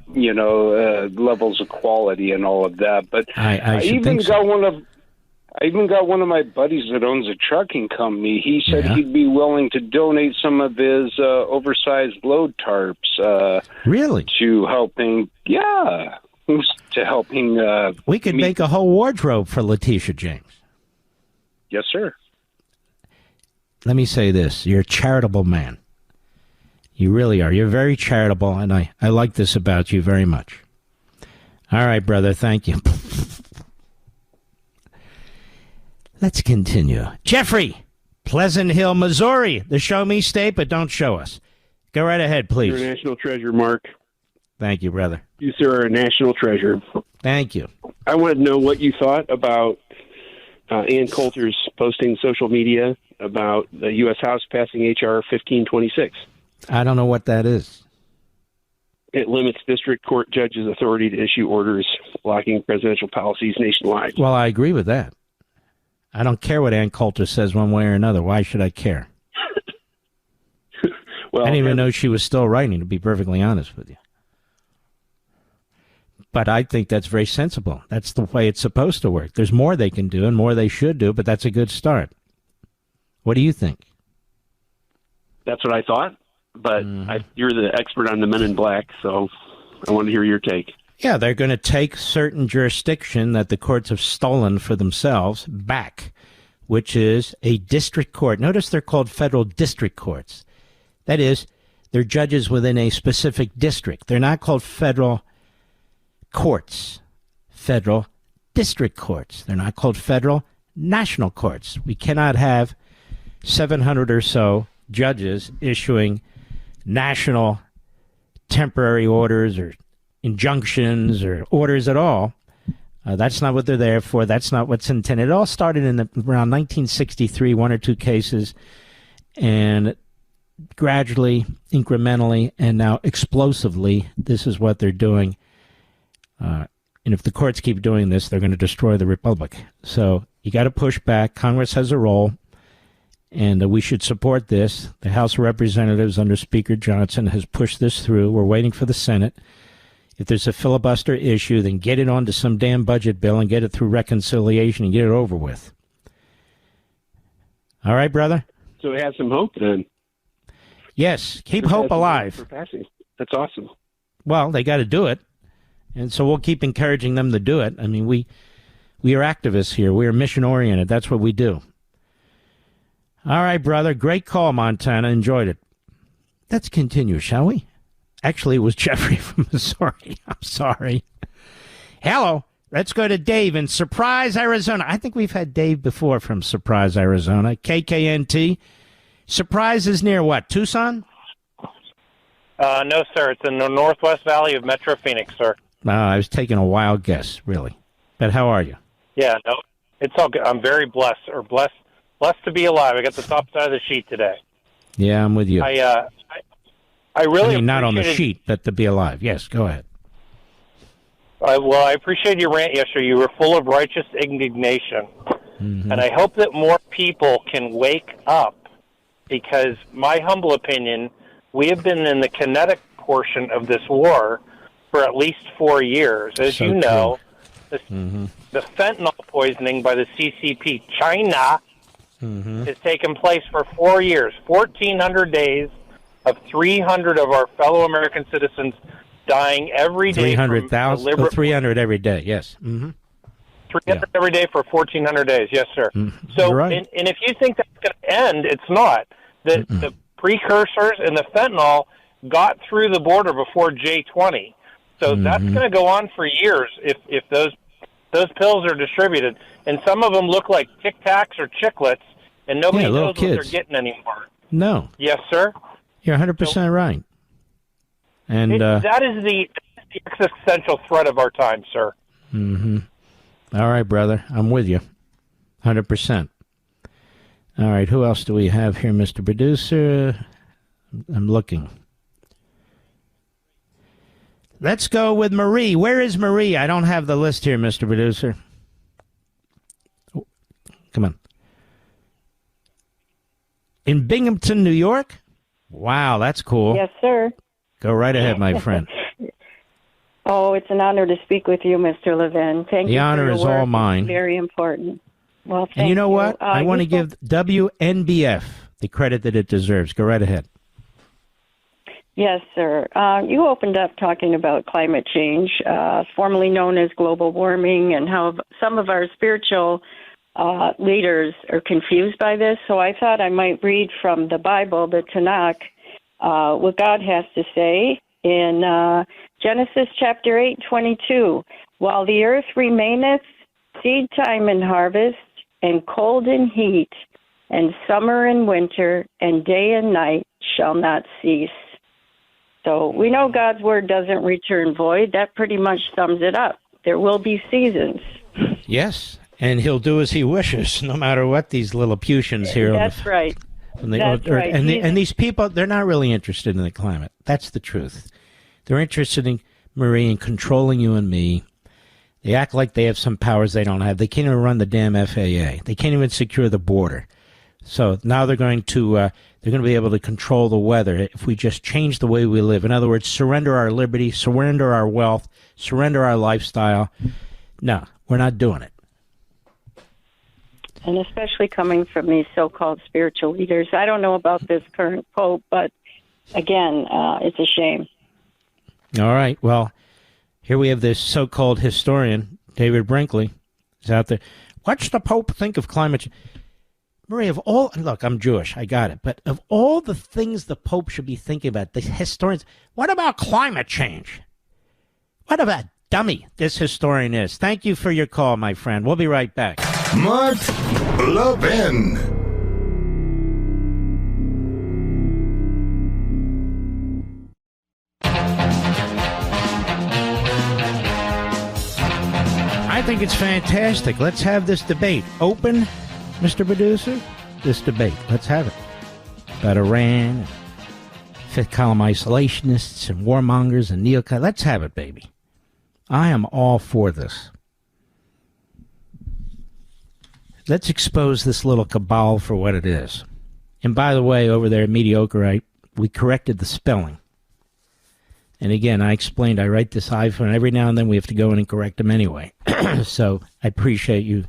levels of quality and all of that. But I even got one of my buddies that owns a trucking company. He said he'd be willing to donate some of his oversized load tarps. Really? To helping, to helping. We could make a whole wardrobe for Letitia James. Yes, sir. Let me say this. You're a charitable man. You really are. You're very charitable, and I like this about you very much. All right, brother. Thank you. Let's continue. Jeffrey, Pleasant Hill, Missouri. The show me state, but don't show us. Go right ahead, please. You're a national treasure, Mark. Thank you, brother. You, sir, are a national treasure. Thank you. I wanted to know what you thought about Ann Coulter's posting social media about the U.S. House passing H.R. 1526. I don't know what that is. It limits district court judges' authority to issue orders blocking presidential policies nationwide. Well, I agree with that. I don't care what Ann Coulter says one way or another. Why should I care? Well, I didn't even know she was still writing, to be perfectly honest with you. But I think that's very sensible. That's the way it's supposed to work. There's more they can do and more they should do, but that's a good start. What do you think? That's what I thought, but you're the expert on the Men in Black, so I want to hear your take. Yeah, they're going to take certain jurisdiction that the courts have stolen for themselves back, which is a district court. Notice they're called federal district courts. That is, they're judges within a specific district. They're not called federal courts, federal district courts. They're not called federal national courts. We cannot have 700 or so judges issuing national temporary orders or injunctions or orders at all. That's not what they're there for. That's not what's intended. It all started in around 1963, one or two cases, and gradually, incrementally, and now explosively, this is what they're doing. And if the courts keep doing this, they're going to destroy the republic. So you got to push back. Congress has a role, and we should support this. The House of Representatives under Speaker Johnson has pushed this through. We're waiting for the Senate. If there's a filibuster issue, then get it onto some damn budget bill and get it through reconciliation and get it over with. All right, brother? So it has some hope then. Yes, keep hope alive. For passing. That's awesome. Well, they got to do it. And so we'll keep encouraging them to do it. I mean, we are activists here. We are mission-oriented. That's what we do. All right, brother. Great call, Montana. Enjoyed it. Let's continue, shall we? Actually, it was Jeffrey from Missouri. I'm sorry. Hello. Let's go to Dave in Surprise, Arizona. I think we've had Dave before from Surprise, Arizona. KKNT. Surprise is near what, Tucson? No, sir. It's in the Northwest Valley of Metro Phoenix, sir. I was taking a wild guess, really. But how are you? Yeah, no, it's all good. I'm very blessed to be alive. I got the top side of the sheet today. Yeah, I'm with you. I really not on the sheet, but to be alive. Yes, go ahead. I appreciate your rant yesterday. You were full of righteous indignation. Mm-hmm. And I hope that more people can wake up because, my humble opinion, we have been in the kinetic portion of this war for at least 4 years. As you know, the fentanyl poisoning by the CCP, China, has taken place for 4 years. 1,400 days of 300 of our fellow American citizens dying every day. 300,000? 300 every day, yes. Mm-hmm. 300 every day for 1,400 days, yes, sir. Mm-hmm. So, right. and if you think that's going to end, it's not. The precursors and the fentanyl got through the border before J20. So that's going to go on for years if those pills are distributed. And some of them look like Tic Tacs or Chiclets, and nobody knows what they're getting anymore. No. Yes, sir? You're 100% right. And that is the existential threat of our time, sir. Mm-hmm. All right, brother. I'm with you. 100%. All right, who else do we have here, Mr. Producer? I'm looking. Let's go with Marie. Where is Marie? I don't have the list here, Mr. Producer. Oh, come on. In Binghamton, New York? Wow, that's cool. Yes, sir. Go right ahead, my friend. Oh, it's an honor to speak with you, Mr. Levin. Thank you. The honor is all mine. It's very important. Well, thank and you know what? I want to give WNBF the credit that it deserves. Go right ahead. Yes, sir. You opened up talking about climate change, formerly known as global warming, and how some of our spiritual leaders are confused by this. So I thought I might read from the Bible, the Tanakh, what God has to say in Genesis chapter 8:22. While the earth remaineth, seed time and harvest, and cold and heat, and summer and winter, and day and night shall not cease. So we know God's word doesn't return void. That pretty much sums it up. There will be seasons. Yes, and he'll do as he wishes, no matter what these Lilliputians here. That's right. That's right. And these people, they're not really interested in the climate. That's the truth. They're interested in, Marie, in controlling you and me. They act like they have some powers they don't have. They can't even run the damn FAA. They can't even secure the border. So now they're going to be able to control the weather if we just change the way we live. In other words, surrender our liberty, surrender our wealth, surrender our lifestyle. No, we're not doing it. And especially coming from these so-called spiritual leaders. I don't know about this current pope, but again, it's a shame. All right. Well, here we have this so-called historian, David Brinkley, is out there. What's the Pope think of climate change? Marie, of all, look, I'm Jewish, I got it, but of all the things the Pope should be thinking about, the historians, what about climate change? What about dummy this historian is? Thank you for your call, my friend. We'll be right back. Mark Levin. I think it's fantastic. Let's have this debate. Open, Mr. Producer, this debate. Let's have it. About Iran, fifth-column isolationists, and warmongers, and neocons. Let's have it, baby. I am all for this. Let's expose this little cabal for what it is. And by the way, over there at Mediocrite, we corrected the spelling. And again, I explained, I write this iPhone. Every now and then we have to go in and correct them anyway. So I appreciate you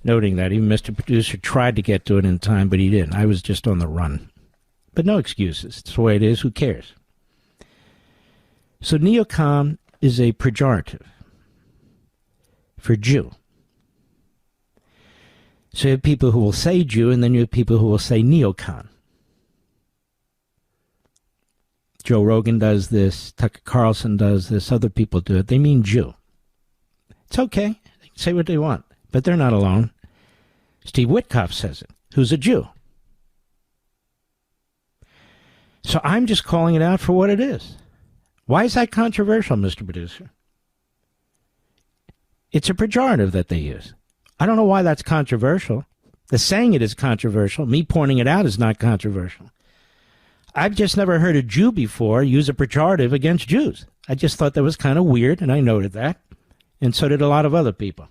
noting that. Even Mr. Producer tried to get to it in time, but he didn't. I was just on the run. But no excuses. It's the way it is. Who cares? So neocon is a pejorative for Jew. So you have people who will say Jew, and then you have people who will say neocon. Joe Rogan does this, Tucker Carlson does this, other people do it. They mean Jew. It's okay. They can say what they want, but they're not alone. Steve Witkoff says it, who's a Jew. So I'm just calling it out for what it is. Why is that controversial, Mr. Producer? It's a pejorative that they use. I don't know why that's controversial. The saying it is controversial. Me pointing it out is not controversial. I've just never heard a Jew before use a pejorative against Jews. I just thought that was kind of weird, and I noted that. And so did a lot of other people.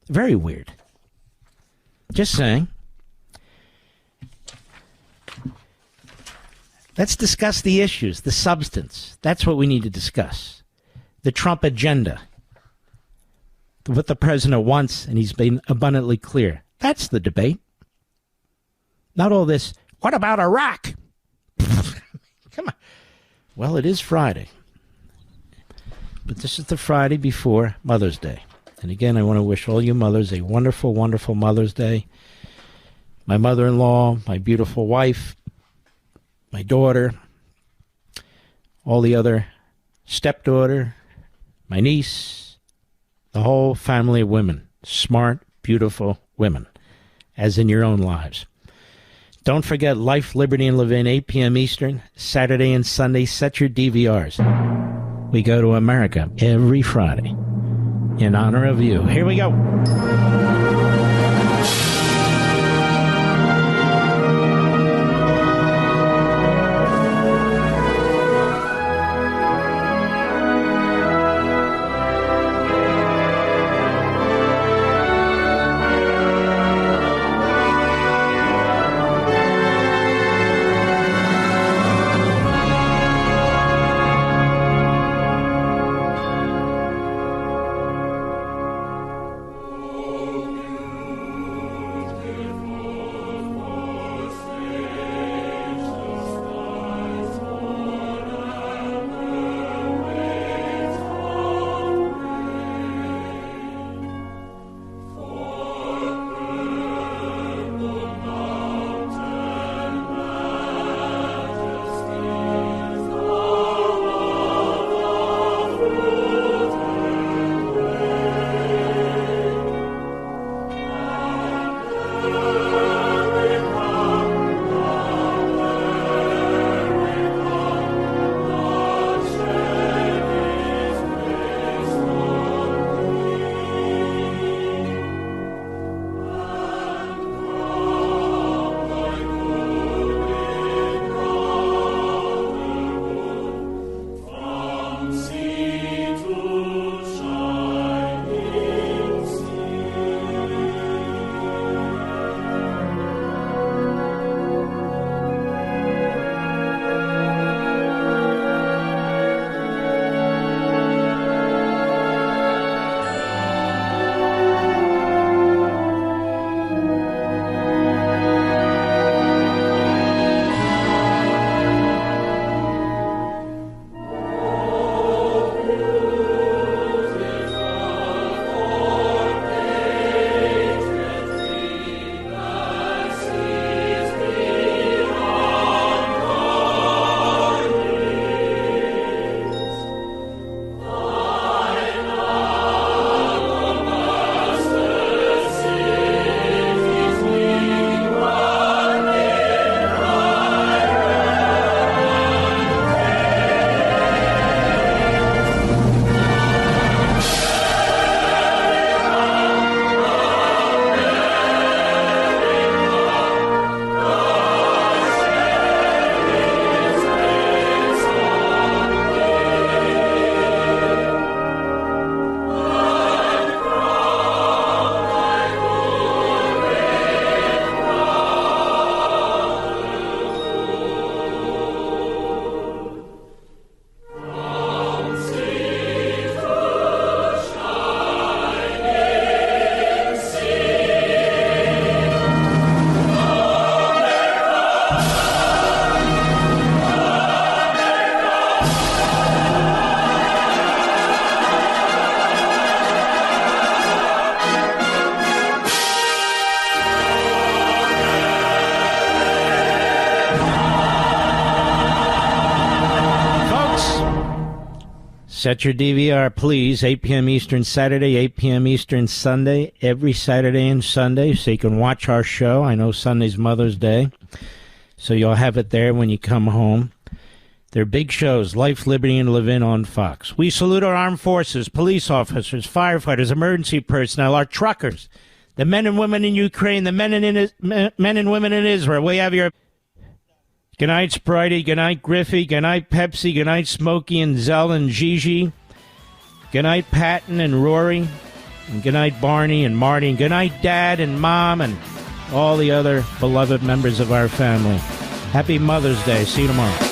Very weird. Just saying. Let's discuss the issues, the substance. That's what we need to discuss. The Trump agenda. What the president wants, and he's been abundantly clear. That's the debate. Not all this, what about Iraq? Come on. Well, it is Friday. But this is the Friday before Mother's Day. And again, I want to wish all you mothers a wonderful, wonderful Mother's Day. My mother-in-law, my beautiful wife, my daughter, all the other stepdaughter, my niece, the whole family of women. Smart, beautiful women, as in your own lives. Don't forget Life, Liberty, and Levin, 8 p.m. Eastern, Saturday and Sunday. Set your DVRs. We go to America every Friday in honor of you. Here we go. Set your DVR, please. 8 p.m. Eastern Saturday, 8 p.m. Eastern Sunday, every Saturday and Sunday, so you can watch our show. I know Sunday's Mother's Day, so you'll have it there when you come home. They're big shows, Life, Liberty, and Levin on Fox. We salute our armed forces, police officers, firefighters, emergency personnel, our truckers, the men and women in Ukraine, the men and women in Israel. We have your... Good night, Spritey. Good night, Griffey. Good night, Pepsi. Good night, Smokey and Zell and Gigi. Good night, Patton and Rory. And good night, Barney and Marty. And good night, Dad and Mom and all the other beloved members of our family. Happy Mother's Day. See you tomorrow.